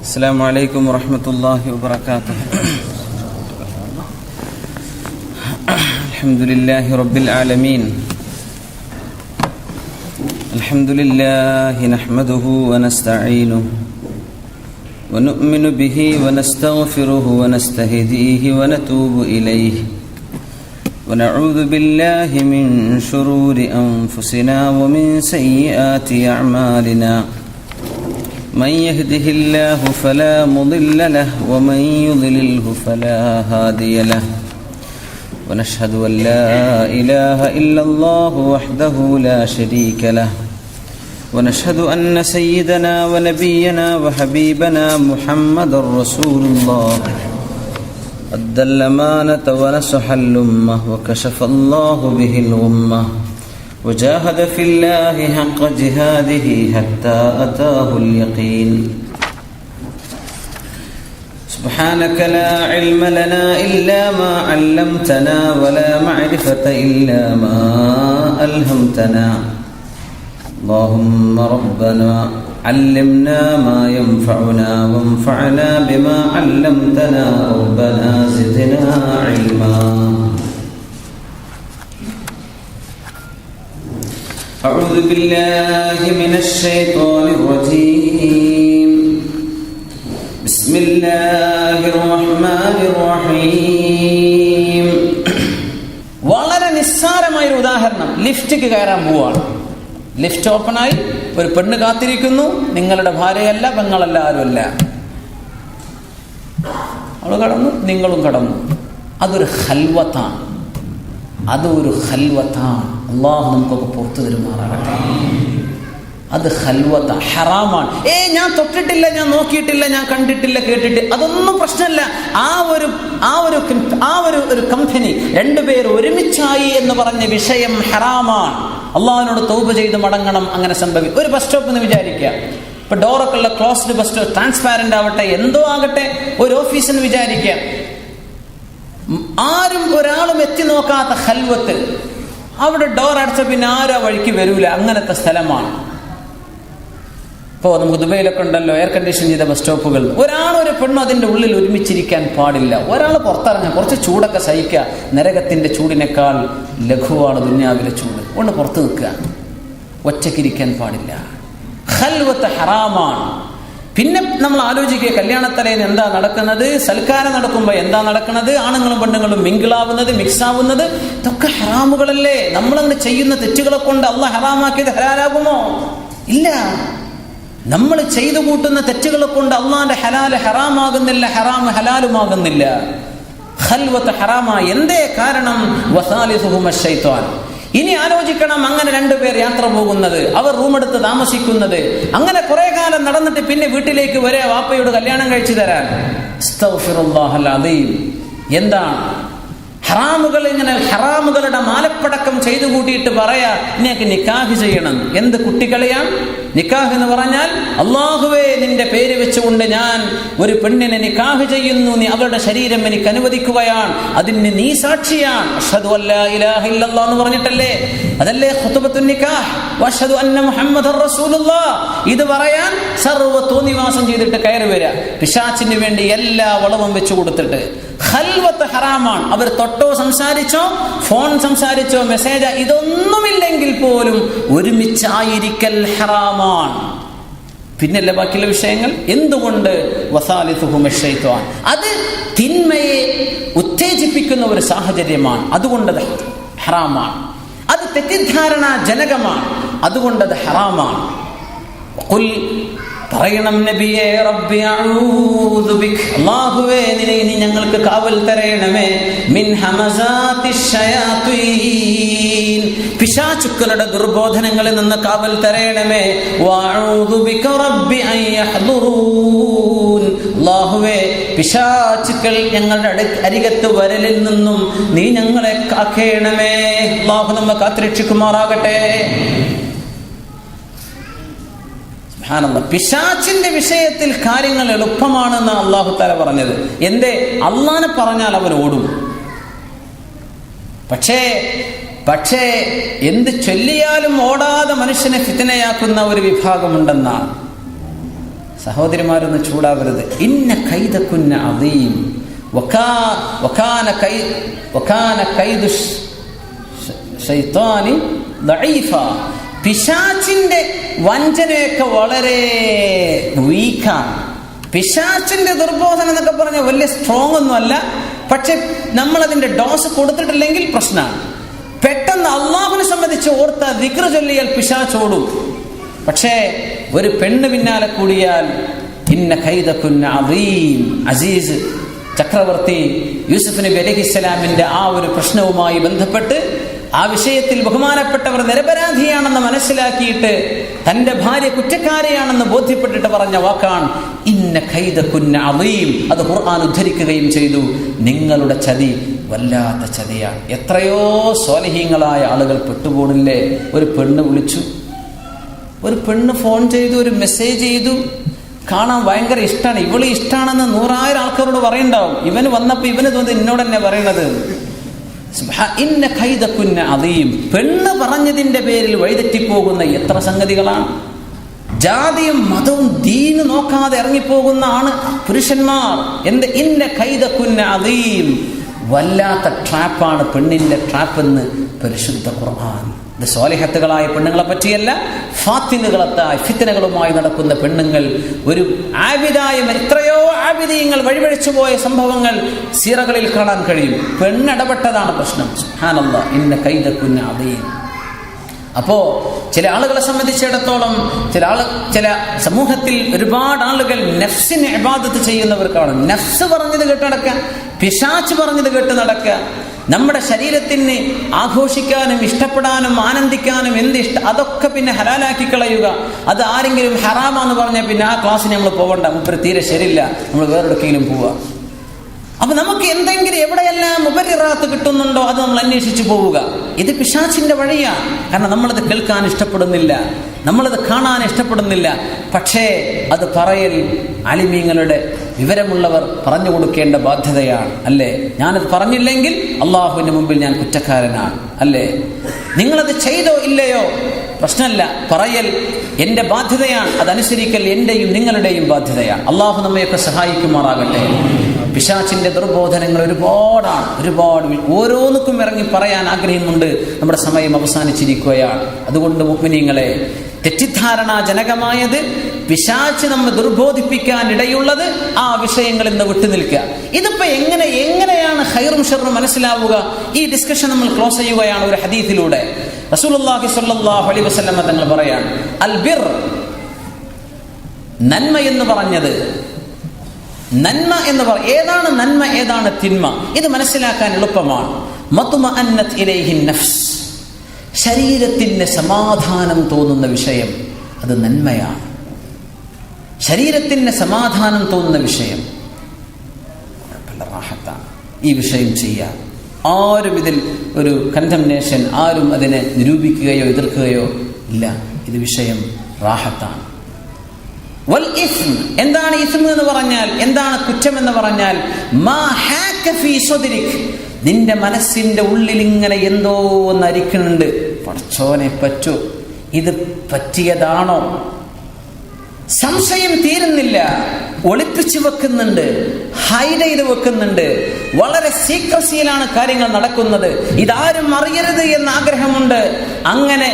السلام عليكم ورحمة الله وبركاته. الحمد لله رب العالمين. الحمد لله نحمده ونستعينه ونؤمن به ونستغفره ونستهديه ونتوب إليه ونعوذ بالله من شرور أنفسنا ومن سيئات أعمالنا. من يهده الله فلا مضل له ومن يضلله فلا هادي له. ونشهد أن لا إله إلا الله وحده لا شريك له. ونشهد أن سيدنا ونبينا وحبيبنا محمد رسول الله أدى الأمانة ونصح الأمة وكشف الله به الغمة وجاهد في الله حق جهاده حتى أتاه اليقين. سبحانك لا علم لنا إلا ما علمتنا ولا معرفة إلا ما ألهمتنا. اللهم ربنا علمنا ما ينفعنا وانفعنا بما علمتنا. ربنا زدنا علما. أعوذ بالله من الشيطان الرجيم. بسم الله الرحمن الرحيم. വളരെ നിസ്സാരമായ ഒരു ഉദാഹരണം. ലിഫ്റ്റിക്ക് കയറാൻ പോവാണ്. ലിഫ്റ്റ് ഓപ്പണായി, ഒരു പെണ്ണ് കാത്തിരിക്കുന്നു. നിങ്ങളുടെ ഭാര്യയല്ല, പെങ്ങളല്ല, ആരുമല്ല. അവള് കടന്നു, നിങ്ങളും കടന്നു. അതൊരു ഖൽവത്താണ്. അള്ളാഹു നമുക്കൊക്കെ പുറത്തു തരുമാറാകട്ടെ. അത് ഖൽവത്ത, ഹറാമാണ്. ഞാൻ തൊട്ടിട്ടില്ല, ഞാൻ നോക്കിയിട്ടില്ല, ഞാൻ കണ്ടിട്ടില്ല, കേട്ടിട്ട്, അതൊന്നും പ്രശ്നമല്ല. ആ ഒരു കമ്പനി, രണ്ടുപേർ ഒരുമിച്ചായി എന്ന് പറഞ്ഞ വിഷയം ഹറാമാണ്. അള്ളാഹുവിനോട് തൗബ ചെയ്ത് മടങ്ങണം. അങ്ങനെ സംഭവിക്കും. ഒരു ബസ് സ്റ്റോപ്പ് എന്ന് വിചാരിക്കുക. ഇപ്പൊ ഡോറൊക്കെ ഉള്ള ക്ലോസ്ഡ് ബസ് സ്റ്റോപ്പ്, ട്രാൻസ്പാരന്റ് ആവട്ടെ, എന്തോ ആകട്ടെ, ഒരു ഓഫീസെന്ന് വിചാരിക്കുക. ഒരാളും എത്തി നോക്കാത്ത ഖൽവത്ത്. അവിടെ ഡോർ അടച്ച പിന്നെ ആരും വഴിക്ക് വരൂല. അങ്ങനത്തെ സ്ഥലമാണ്. ഇപ്പോൾ നമുക്ക് ദുബൈയിലൊക്കെ ഉണ്ടല്ലോ എയർ കണ്ടീഷൻ ചെയ്ത ബസ് സ്റ്റോപ്പുകൾ. ഒരാളൊരു പെണ്ണും അതിൻ്റെ ഉള്ളിൽ ഒരുമിച്ചിരിക്കാൻ പാടില്ല. ഒരാൾ പുറത്തിറങ്ങാൻ, കുറച്ച് ചൂടൊക്കെ സഹിക്കുക. നരകത്തിന്റെ ചൂടിനേക്കാൾ ലഘുവാണ് ദുനിയാവിലെ ചൂട്. ഒന്ന് പുറത്ത് നിൽക്കുക, ഒറ്റയ്ക്കിരിക്കാൻ പാടില്ല. ഖൽവത്ത് ഹറാമാണ്. പിന്നെ നമ്മൾ ആലോചിക്കുക, കല്യാണത്തലേന്ന് എന്താ നടക്കുന്നത്, സൽക്കാരം നടക്കുമ്പോൾ എന്താ നടക്കുന്നത്, ആണുങ്ങളും പെണ്ണുങ്ങളും മിങ്കിളാവുന്നത്, മിക്സാവുന്നത്, ഇതൊക്കെ ഹറാമുകളല്ലേ. നമ്മളങ്ങനെ ചെയ്യുന്ന തെറ്റുകളെ കൊണ്ട് അള്ളാഹ് ഹറാമാക്കിയത് ഹലാലാകുമോ? ഇല്ല. നമ്മൾ ചെയ്തു കൂട്ടുന്ന തെറ്റുകളെ കൊണ്ട് അള്ളാന്റെ ഹലാല് ഹറാമാകുന്നില്ല, ഹറാമ് ഹലാലുമാകുന്നില്ല. ഖൽവത്ത് ഹറാമായി. എന്തേ കാരണം? വസാലിസുഹുമ ശൈത്വാൻ. ഇനി ആലോചിക്കണം, അങ്ങനെ രണ്ടുപേർ യാത്ര പോകുന്നത്, അവർ റൂമെടുത്ത് താമസിക്കുന്നത്, അങ്ങനെ കുറെ കാലം നടന്നിട്ട് പിന്നെ വീട്ടിലേക്ക് വരെ വാപ്പയോട് കല്യാണം കഴിച്ചു തരാൻ. അസ്തഗ്ഫിറുല്ലാഹൽ അദീം. എന്താണ് ഹറാമുകൾ? ഇങ്ങനെ ഹറാമുകളുടെ മാലപ്പടക്കം ചെയ്തു കൂട്ടിയിട്ട് പറയാ, നിനക്ക് നിക്കാഹ് ചെയ്യണം. എന്ത് കുട്ടികളെയാണ് നിക്കാഹ് എന്ന് പറഞ്ഞാൽ? അല്ലാഹുവേ, നിന്റെ പേര് വെച്ചുകൊണ്ട് ഞാൻ ഒരു പെണ്ണിനെ നിക്കാഹ് ചെയ്യുന്നു, നീ അവളുടെ ശരീരം എനിക്ക് അനുവദിക്കുകയാണ്, അതിന് നീ സാക്ഷിയാണ്. അഷ്ഹദു അല്ലാ ഇലാഹ ഇല്ലല്ലാഹ് എന്ന് പറഞ്ഞിട്ടല്ലേ? അതല്ലേ ഖുതുബത്തുൻ നിക്കാഹ്. വഅഷ്ഹദു അന്ന മുഹമ്മദർ റസൂലുള്ളാഹ്. ഇത് പറയാൻ സർവ്വ തോന്നിവാസം ചെയ്തിട്ട് കയറി വരിക, പിശാചിന് വേണ്ടി എല്ലാ വളവും വെച്ചു കൊടുത്തിട്ട്. ഖൽവത്ത് ഹറാമാണ്. അവർ തൊട്ടോ സംസാരിച്ചോ, ഫോൺ സംസാരിച്ചോ, മെസ്സേജ്, ഇതൊന്നുമില്ലെങ്കിൽ പോലും ഒരുമിച്ചായിരിക്കൽ ഹറാമാണ്. പിന്നല്ലേ ബാക്കിയുള്ള വിഷയങ്ങൾ. എന്തുകൊണ്ട്? വസാലിസുഹുമ ശൈത്വാൻ. അത് തിന്മയെ ഉത്തേജിപ്പിക്കുന്ന ഒരു സാഹചര്യമാണ്. അതുകൊണ്ടത് ഹറാമാണ്. അത് തെറ്റിദ്ധാരണ ജനകമാണ്. അതുകൊണ്ടത് ഹറാമാണ്. ഖുൽ, പറയണം നബിയേ, റബ്ബി അഊദു ബിക, അല്ലാഹുവേ, നീ ഞങ്ങൾക്ക് കാവൽ തരയണമേ, മിൻ ഹമസാത്തിശ് ശയാത്തീൻ, പിശാചുക്കളുടെ ദുർബോധനങ്ങളിൽ നിന്ന് കാവൽ തരയണമേ. വഅഊദു ബിക റബ്ബി അൻ യഹ്ദുറൂൻ, അല്ലാഹുവേ, പിശാചുക്കൾ ഞങ്ങളുടെ അരികത്ത് വരലിൽ നിന്നും നീ ഞങ്ങളെ കാക്കേണമേ. അല്ലാഹു നമ്മെ കാത്തുരക്ഷിക്കുമാറാകട്ടെ. പിശാചിന്റെ വിഷയത്തിൽ കാര്യങ്ങൾ എളുപ്പമാണെന്ന് അല്ലാഹു തആല പറഞ്ഞത്. എന്തേ? അള്ളാനെ പറഞ്ഞാൽ അവൻ ഓടും. പക്ഷേ എന്ത് ചൊല്ലിയാലും ഓടാതെ മനുഷ്യനെ ഫിത്നയാക്കുന്ന ഒരു വിഭാഗമുണ്ടെന്നാണ്. സഹോദരിമാരൊന്ന് ചൂടാവരുത്. ഇന്ന കൈദകുന്ന അദീം വകാന കൈദു ശൈത്താനി ദഈഫ. പിശാചിന്റെ വഞ്ചനയൊക്കെ വളരെ വീക്കാണ്. പിശാചിന്റെ ദുർബോധനം എന്നൊക്കെ പറഞ്ഞാൽ വലിയ സ്ട്രോങ് ഒന്നും അല്ല. പക്ഷെ നമ്മളതിന്റെ ഡോസ് കൊടുത്തിട്ടില്ലെങ്കിൽ പ്രശ്നമാണ്. പെട്ടെന്ന് അള്ളാഹുവിനെ സംബന്ധിച്ച് ഓർത്ത ദിക്ർ ചൊല്ലിയാൽ പിശാചോടും. പക്ഷേ ഒരു പെണ്ണ് പിന്നാലെ കൂടിയാൽ ഇന്ന കൈദകുന്ന അദീം. അസീസ് ചക്രവർത്തി യൂസുഫ് നബി അലൈഹിസ്സലാമിന്റെ ആ ഒരു പ്രശ്നവുമായി ബന്ധപ്പെട്ട് ആ വിഷയത്തിൽ ബഹുമാനപ്പെട്ടവർ നിരപരാധിയാണെന്ന് മനസ്സിലാക്കിയിട്ട് തന്റെ ഭാര്യ കുറ്റക്കാരിയാണെന്ന് ബോധ്യപ്പെട്ടിട്ട് പറഞ്ഞ വാക്കാണ് ഇന്ന കൈദകുന്ന അദീം. അത് ഖുർആൻ ഉദ്ധരിക്കുകയും ചെയ്തു. നിങ്ങളുടെ ചതി വല്ലാത്ത ചതിയാണ്. എത്രയോ സ്വാലിഹീങ്ങളായ ആളുകൾ പെട്ടുപോണില്ലേ? ഒരു പെണ്ണ് വിളിച്ചു, ഒരു പെണ്ണ് ഫോൺ ചെയ്തു, ഒരു മെസ്സേജ് ചെയ്തു, കാണാൻ ഭയങ്കര ഇഷ്ടമാണ്, ഇവള് ഇഷ്ടമാണെന്ന് 100,000 ആൾക്കാരോട് പറയണ്ടാവും. ഇവന് വന്നപ്പോ ഇവന് തോന്നി എന്നോട് തന്നെ പറയണത്. ഇന്ന കൈദകുന്ന അദീം. പെണ്ണ് പറഞ്ഞതിന്റെ പേരിൽ വഴിതെറ്റിപ്പോകുന്ന എത്ര സംഗതികളാണ്. ജാതിയും മതവും ദീന് നോക്കാതെ ഇറങ്ങിപ്പോകുന്ന ആണ് പുരുഷന്മാർ. എന്ത് ഇന്ന കൈദകുന്ന അദീം. വല്ലാത്ത ട്രാപ്പാണ് പെണ്ണിന്റെ ട്രാപ്പ് എന്ന് പരിശുദ്ധ ഖുർആൻ. ഇത് സ്വാലിഹത്തുകളായ പെണ്ണുങ്ങളെ പറ്റിയല്ല, ഫാത്തിനുകളത്തായ ഫിത്നകളുമായി നടക്കുന്ന പെണ്ണുങ്ങൾ. ഒരു ആബിദായ എത്രയോ ആബിദീങ്ങൾ വഴിവഴിച്ചു പോയ സംഭവങ്ങൾ സീറകളിൽ കാണാൻ കഴിയും. പെണ്ണിടപെട്ടതാണ് പ്രശ്നം. സുബ്ഹാനല്ലാഹ്. ഇന്ന കൈദകുന്ന അദീം. അപ്പോ ചില ആളുകളെ സംബന്ധിച്ചിടത്തോളം ചില സമൂഹത്തിൽ ഒരുപാട് ആളുകൾ നഫ്സിനെ ഇബാദത്ത് ചെയ്യുന്നവർ കാണും. നഫ്സ് പറഞ്ഞത് കേട്ട് നടക്കുക, പിശാച് പറഞ്ഞത് കേട്ട് നടക്കുക. നമ്മുടെ ശരീരത്തിന് ആഘോഷിക്കാനും ഇഷ്ടപ്പെടാനും ആനന്ദിക്കാനും അതൊക്കെ പിന്നെ ഹലാലാക്കി കളയുക. അത് ആരെങ്കിലും ഹറാമാന്ന് പറഞ്ഞാൽ പിന്നെ ആ ക്ലാസ്സിന് നമ്മൾ പോകണ്ട, മുപ്പര് തീരെ ശരിയില്ല, നമ്മൾ വേറെടുക്കെങ്കിലും പോവുക. അപ്പൊ നമുക്ക് എന്തെങ്കിലും എവിടെയെല്ലാം മുബർറിറാത്ത് കിട്ടുന്നുണ്ടോ അത് നമ്മൾ അന്വേഷിച്ചു പോവുക. ഇത് പിശാചിന്റെ വഴിയാണ്. കാരണം നമ്മളത് കേൾക്കാൻ ഇഷ്ടപ്പെടുന്നില്ല, നമ്മളത് കാണാൻ ഇഷ്ടപ്പെടുന്നില്ല. പക്ഷേ അത് പറയൽ അലിമീങ്ങളുടെ വിവരമുള്ളവർ പറഞ്ഞു കൊടുക്കേണ്ട ബാധ്യതയാണ്, അല്ലേ? ഞാനത് പറഞ്ഞില്ലെങ്കിൽ അള്ളാഹുവിന്റെ മുമ്പിൽ ഞാൻ കുറ്റക്കാരനാണ്, അല്ലേ? നിങ്ങളത് ചെയ്തോ ഇല്ലയോ പ്രശ്നമല്ല, പറയൽ എന്റെ ബാധ്യതയാണ്, അതനുസരിക്കൽ എന്റെയും നിങ്ങളുടെയും ബാധ്യതയാണ്. അള്ളാഹു നമ്മയൊക്കെ സഹായിക്കുമാറാകട്ടെ. പിശാചിന്റെ ദുർബോധനങ്ങൾ ഒരുപാട് ഓരോന്നിക്കും ഇറങ്ങി പറയാൻ ആഗ്രഹമുണ്ട്. നമ്മുടെ സമയം അവസാനിച്ചിരിക്കുകയാണ്. അതുകൊണ്ട് മുഅ്മിനീങ്ങളെ, തെറ്റിദ്ധാരണാജനകമായത് പിശാച് നമ്മെ ദുർബോധിപ്പിക്കാൻ ഇടയുള്ളത് ആ വിഷയങ്ങളിൽ നിന്ന് വിട്ടുനിൽക്കുക. ഇതിപ്പോ എങ്ങനെയാണ് ഖൈറും ഷർറും മനസ്സിലാവുക? ഈ ഡിസ്കഷൻ നമ്മൾ ക്ലോസ് ചെയ്യുകയാണ് ഒരു ഹദീസിലൂടെ. റസൂലുള്ളാഹി സ്വല്ലല്ലാഹു അലൈഹി വസല്ലം തങ്ങൾ പറയാണ്, അൽ ബിർ, നന്മ എന്ന് പറഞ്ഞത്, നന്മ എന്ന് ഏതാണ് നന്മ ഏതാണ് തിന്മ ഇത് മനസ്സിലാക്കാൻ എളുപ്പമാണ്. മത്മഅന്നത് ഇലൈഹി നഫ്സ്, ശരീരത്തിന് സമാധാനം തോന്നുന്ന വിഷയം അത് നന്മയാണ്. ശരീരത്തിന് സമാധാനം തോന്നുന്ന വിഷയം റാഹത്താണ്. ഈ വിഷയം ചെയ്യാം. ആരും ഇതിൽ ഒരു കണ്ടംനേഷൻ, ആരും അതിനെ നിരൂപിക്കുകയോ എതിർക്കുകയോ ഇല്ല. ഇത് വിഷയം റാഹത്താണ്. വൽ ഇസ്ം, എന്താണ് ഇസ്ം എന്ന് പറഞ്ഞാൽ, എന്താണ് കുറ്റം എന്ന് പറഞ്ഞാൽ, മാ ഹാക ഫീ സദ്രിക്, നിന്റെ മനസ്സിന്റെ ഉള്ളിൽ ഇങ്ങനെ എന്തോ ഒന്ന് അരിക്കുന്നുണ്ട്. പടച്ചോനെ പറ്റൂ, ഇത് പറ്റിയതാണോ? സംശയം തീരുന്നില്ല, ഒളിപ്പിച്ചു വെക്കുന്നുണ്ട്, ഹൈഡ് ചെയ്ത് വെക്കുന്നുണ്ട്, വളരെ സീക്രസിയിലാണ് കാര്യങ്ങൾ നടക്കുന്നത്, ഇതാരും അറിയരുത് എന്ന ആഗ്രഹമുണ്ട്. അങ്ങനെ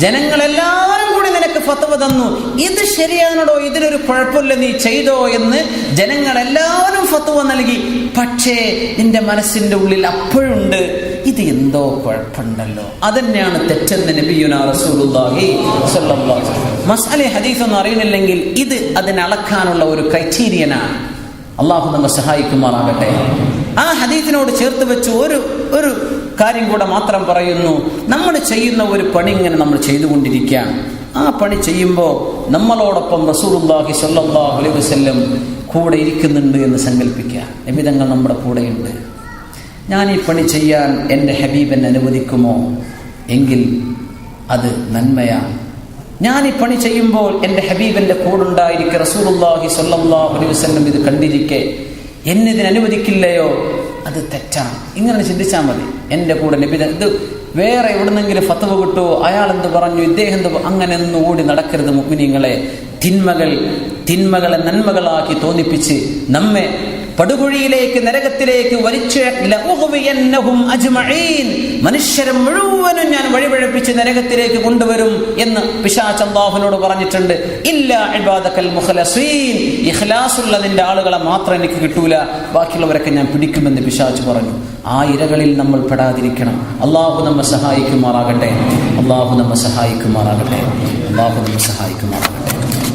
ജനങ്ങളെല്ലാവരും കൂടി നിനക്ക് ഫത്വ തന്നു, ഇത് ശരിയാണോ, ഇതിനൊരു കുഴപ്പമില്ല, നീ ചെയ്തോ എന്ന് ജനങ്ങളെല്ലാവരും ഫത്വ നൽകി. പക്ഷേ നിന്റെ മനസ്സിന്റെ ഉള്ളിൽ അപ്പോഴുണ്ട് ഇത് എന്തോ കുഴപ്പമുണ്ടല്ലോ. അതന്നെയാണ് തെറ്റെന്ന് നബിയുനാ റസൂലുള്ളാഹി സ്വല്ലല്ലാഹു അലൈഹി വസല്ലം. മസ്അല ഹദീസ് ഒന്നും അറിയുന്നില്ലെങ്കിൽ ഇത് അതിനളക്കാനുള്ള ഒരു ക്രൈറ്റീരിയനാണ്. അള്ളാഹു നമ്മെ സഹായിക്കുമാറാകട്ടെ. ആ ഹദീസിനോട് ചേർത്ത് വെച്ച് ഒരു കാര്യം കൂടെ മാത്രം പറയുന്നു. നമ്മൾ ചെയ്യുന്ന ഒരു പണി ഇങ്ങനെ നമ്മൾ ചെയ്തുകൊണ്ടിരിക്കുകയാണ്. ആ പണി ചെയ്യുമ്പോൾ നമ്മളോടൊപ്പം റസൂലുള്ളാഹി സ്വല്ലല്ലാഹു അലൈഹി വസല്ലം കൂടെ ഇരിക്കുന്നുണ്ട് എന്ന് സങ്കല്പിക്കുക. നബി തങ്ങൾ നമ്മുടെ കൂടെയുണ്ട്. ഞാൻ ഈ പണി ചെയ്യാൻ എൻ്റെ ഹബീബിനെ അനുവദിക്കുമോ? എങ്കിൽ അത് നന്മയാണ്. ഞാൻ ഈ പണി ചെയ്യുമ്പോൾ എൻ്റെ ഹബീബിൻ്റെ കൂടുണ്ടായിരിക്കെ റസൂലുള്ളാഹി സ്വല്ലല്ലാഹു അലൈഹി വസല്ലം ഇത് കണ്ടിരിക്കെ എന്നിതിന് അനുവദിക്കില്ലയോ? അത് തെറ്റാണ്. ഇങ്ങനെ ചിന്തിച്ചാൽ മതി. എൻ്റെ കൂടെ നബി, ഇത് വേറെ എവിടുന്നെങ്കിലും ഫത്വ കിട്ടുമോ, അയാൾ എന്ത് പറഞ്ഞു, ഇദ്ദേഹം എന്ത്, അങ്ങനെ ഒന്നും ഓടി നടക്കരുത് മുഅ്മിനീങ്ങളെ. തിന്മകളെ നന്മകളാക്കി തോന്നിപ്പിച്ച് നമ്മെ പടുകുഴിയിലേക്ക്, നരകത്തിലേക്ക് വലിച്ച് മനുഷ്യരെ മുഴുവനും ഞാൻ വഴിപഴപ്പിച്ച് നരകത്തിലേക്ക് കൊണ്ടുവരും എന്ന് പിശാച് അല്ലാഹുവിനോട് പറഞ്ഞിട്ടുണ്ട്. ഇല്ലാ ഇബാദക്കൽ മുഖ്ലസീൻ, ഇഖ്ലാസുള്ള നിന്റെ ആളുകളെ മാത്രം എനിക്ക് കിട്ടൂല, ബാക്കിയുള്ളവരൊക്കെ ഞാൻ പിടിക്കുമെന്ന് പിശാച് പറഞ്ഞു. ആ ഇരകളിൽ നമ്മൾ പെടാതിരിക്കണം. അല്ലാഹു നമ്മെ സഹായിക്കുമാറാകട്ടെ.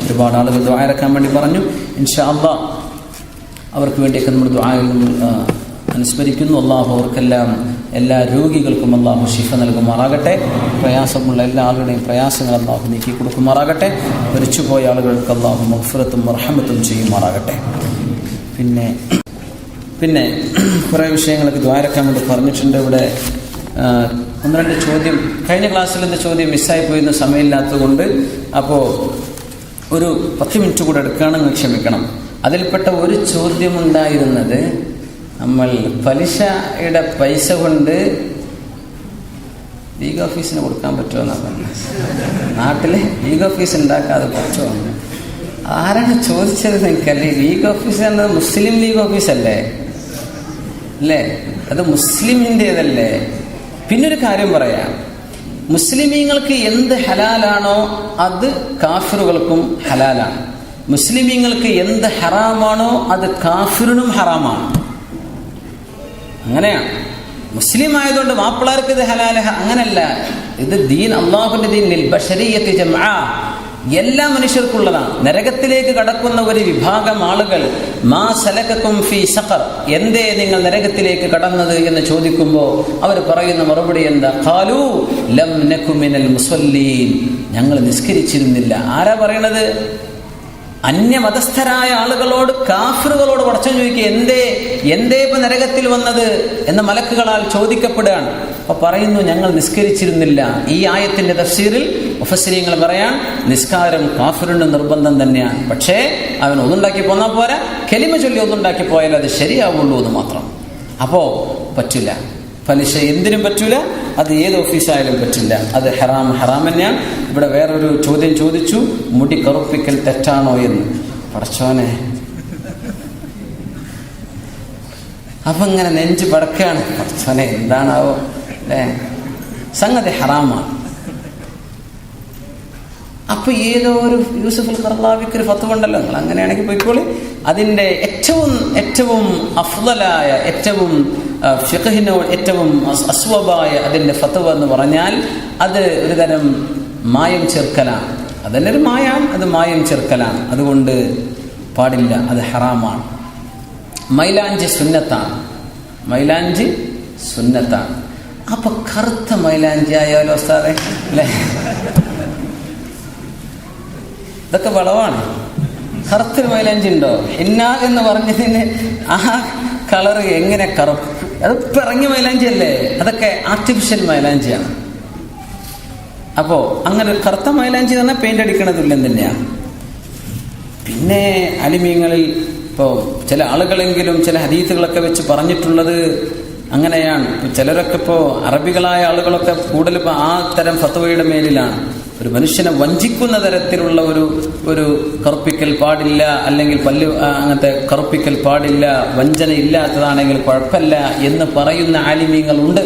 ഒരുപാട് ആളുകൾ ദുആ ഇറക്കാൻ വേണ്ടി പറഞ്ഞു. ഇൻഷാ അല്ലാഹ് അവർക്ക് വേണ്ടിയൊക്കെ നമ്മൾ ദുആയിൽ അനുസ്മരിക്കുന്നു. അല്ലാഹു അവർക്കെല്ലാം, എല്ലാ രോഗികൾക്കും അല്ലാഹു ശിഫ നൽകുമാറാകട്ടെ. പ്രയാസമുള്ള എല്ലാ ആളുകളുടെയും പ്രയാസങ്ങൾ അല്ലാഹു നീക്കി കൊടുക്കുമാറാകട്ടെ. മരിച്ചുപോയ ആളുകൾക്ക് അല്ലാഹു മഗ്ഫിറത്തും റഹ്മത്തും ചെയ്യുമാറാകട്ടെ. പിന്നെ കുറേ വിഷയങ്ങളൊക്കെ ദുആ ഇറക്കാൻ വേണ്ടി പറഞ്ഞിട്ടുണ്ട്. ഇവിടെ 1-2 ചോദ്യം, കഴിഞ്ഞ ക്ലാസ്സിൽ എൻ്റെ ചോദ്യം മിസ്സായിപ്പോയിരുന്ന സമയമില്ലാത്തത് കൊണ്ട് അപ്പോൾ ഒരു 10 മിനിറ്റ് കൂടെ എടുക്കുകയാണെങ്കിൽ ക്ഷമിക്കണം. അതിൽപ്പെട്ട ഒരു ചോദ്യമുണ്ടായിരുന്നത്, നമ്മൾ പലിശയുടെ പൈസ കൊണ്ട് ലീഗ് ഓഫീസിന് കൊടുക്കാൻ പറ്റുമോ എന്നാണ് പറഞ്ഞത്. നാട്ടിൽ ലീഗ് ഓഫീസ് ഉണ്ടാക്കാതെ പറ്റുമോ? ആരാണ് ചോദിച്ചത് എനിക്കല്ലേ? ലീഗ് ഓഫീസ് എന്നത് മുസ്ലിം ലീഗ് ഓഫീസല്ലേ അല്ലേ? അത് മുസ്ലിമിൻ്റേതല്ലേ? പിന്നൊരു കാര്യം പറയാം, മുസ്ലിമീങ്ങൾക്ക് എന്ത് ഹലാലാണോ അത് കാഫിറുകൾക്കും ഹലാലാണ്. മുസ്ലിമീങ്ങൾക്ക് എന്ത് ഹറാമാണോ അത് കാഫിറിനും ഹറാമാണ്. അങ്ങനെയാണ്. മുസ്ലിം ആയതുകൊണ്ട് മാപ്പിളാർക്ക് ഇത് ഹലാല, അങ്ങനല്ല. ഇത് ദീൻ, അല്ലാഹുവിന്റെ ദീൻ ലിൽ ബശരിയ്യത്തി ജംആ, എല്ലാ മനുഷ്യർക്കുള്ളതാണ്. നരകത്തിലേക്ക് കടക്കുന്ന ഒരു വിഭാഗം ആളുകൾ, മാ സലകകും ഫീ സഖർ, എന്തേ നിങ്ങൾ നരകത്തിലേക്ക് കടന്നത് എന്ന് ചോദിക്കുമ്പോൾ അവർ പറയുന്ന മറുപടി എന്താ? ഖാലൂ ലം നകു മിനൽ മുസല്ലീൻ, ഞങ്ങൾ നിസ്കരിച്ചിരുന്നില്ല. ആരാ പറയണത്? അന്യമതസ്ഥരായ ആളുകളോട്, കാഫിറുകളോട് പടച്ചോൻ ചോദിക്കുക, എന്തേ ഇപ്പൊ നരകത്തിൽ വന്നത് എന്ന് മലക്കുകളാൽ ചോദിക്കപ്പെടുകയാണ്. അപ്പൊ പറയുന്നു, ഞങ്ങൾ നിസ്കരിച്ചിരുന്നില്ല. ഈ ആയത്തിന്റെ തഫ്സീറിൽ മുഫസ്സിരീങ്ങൾ പറയാൻ, നിസ്കാരം കാഫിറിന് നിർബന്ധം തന്നെയാണ്. പക്ഷേ അവൻ ഒന്നുണ്ടാക്കി പോന്നാൽ പോരാ, കലിമ ചൊല്ലി ഒന്നുണ്ടാക്കി പോയാൽ അത് ശരിയാവുള്ളൂ എന്ന് മാത്രം. അപ്പോ പറ്റില്ല. പലിശ എന്തിനും പറ്റൂല, അത് ഏത് ഓഫീസായാലും പറ്റില്ല. അത് ഹറാം തന്നെയാണ്. ഇവിടെ വേറൊരു ചോദ്യം ചോദിച്ചു, മുടി കറുപ്പിക്കൽ തെറ്റാണോ എന്ന്. പടച്ചോനെ, അപ്പൊ ഇങ്ങനെ നെഞ്ച് പടക്കാണ്. പടച്ചോനെ എന്താണാവോ അല്ലേ? സംഗതി ഹറാമാണ്. അപ്പൊ ഏതോ ഒരു യൂസുഫുൽ ഖർളാവിക്ക് ഒരു ഫത്വ ഉണ്ടല്ലോ, നിങ്ങൾ അങ്ങനെയാണെങ്കിൽ പോയിക്കോളി. അതിന്റെ ഏറ്റവും അഫ്ളലായ, ഏറ്റവും ഫിഖ്ഹിനോട് ഏറ്റവും അസ്വബായ അതിന്റെ ഫത്വ എന്ന് പറഞ്ഞാൽ അത് ഒരു തരം മായം ചേർക്കലാണ്. അതന്നെ ഒരു മായാണ്, അത് മായം ചേർക്കലാണ്. അതുകൊണ്ട് പാടില്ല, അത് ഹറാമാണ്. മൈലാഞ്ചി സുന്നത്താണ്. അപ്പൊ കറുത്ത മൈലാഞ്ചി ആയാലോ ഉസ്താദേ അല്ലേ? ഇതൊക്കെ വളവാണ്. കറുത്തൊരു മൈലാഞ്ചി ഉണ്ടോ? ഹിന്ന എന്ന് പറഞ്ഞതിന് ആ കളർ എങ്ങനെ കറുപ്പ്? അത് പിറങ്ങിയ മൈലാഞ്ചി അല്ലേ? അതൊക്കെ ആർട്ടിഫിഷ്യൽ മൈലാഞ്ചിയാണ്. അപ്പോ അങ്ങനെ കറുത്ത മൈലാഞ്ചി തന്നെ പെയിന്റ് അടിക്കണതില്ലെന്ന് തന്നെയാണ്. പിന്നെ അലിമീങ്ങളിൽ ഇപ്പോൾ ചില ആളുകളെങ്കിലും ചില ഹദീസുകളൊക്കെ വെച്ച് പറഞ്ഞിട്ടുള്ളത് അങ്ങനെയാണ്. ചിലരൊക്കെ ഇപ്പോൾ അറബികളായ ആളുകളൊക്കെ കൂടുതൽ ഇപ്പോൾ ആ തരം ഫത്വയുടെ മേലിലാണ്. ഒരു മനുഷ്യനെ വഞ്ചിക്കുന്ന തരത്തിലുള്ള ഒരു കറുപ്പിക്കൽ പാടില്ല, അല്ലെങ്കിൽ അങ്ങനത്തെ കറുപ്പിക്കൽ പാടില്ല, വഞ്ചന ഇല്ലാത്തതാണെങ്കിൽ കുഴപ്പമില്ല എന്ന് പറയുന്ന ആലിമീങ്ങളുണ്ട്.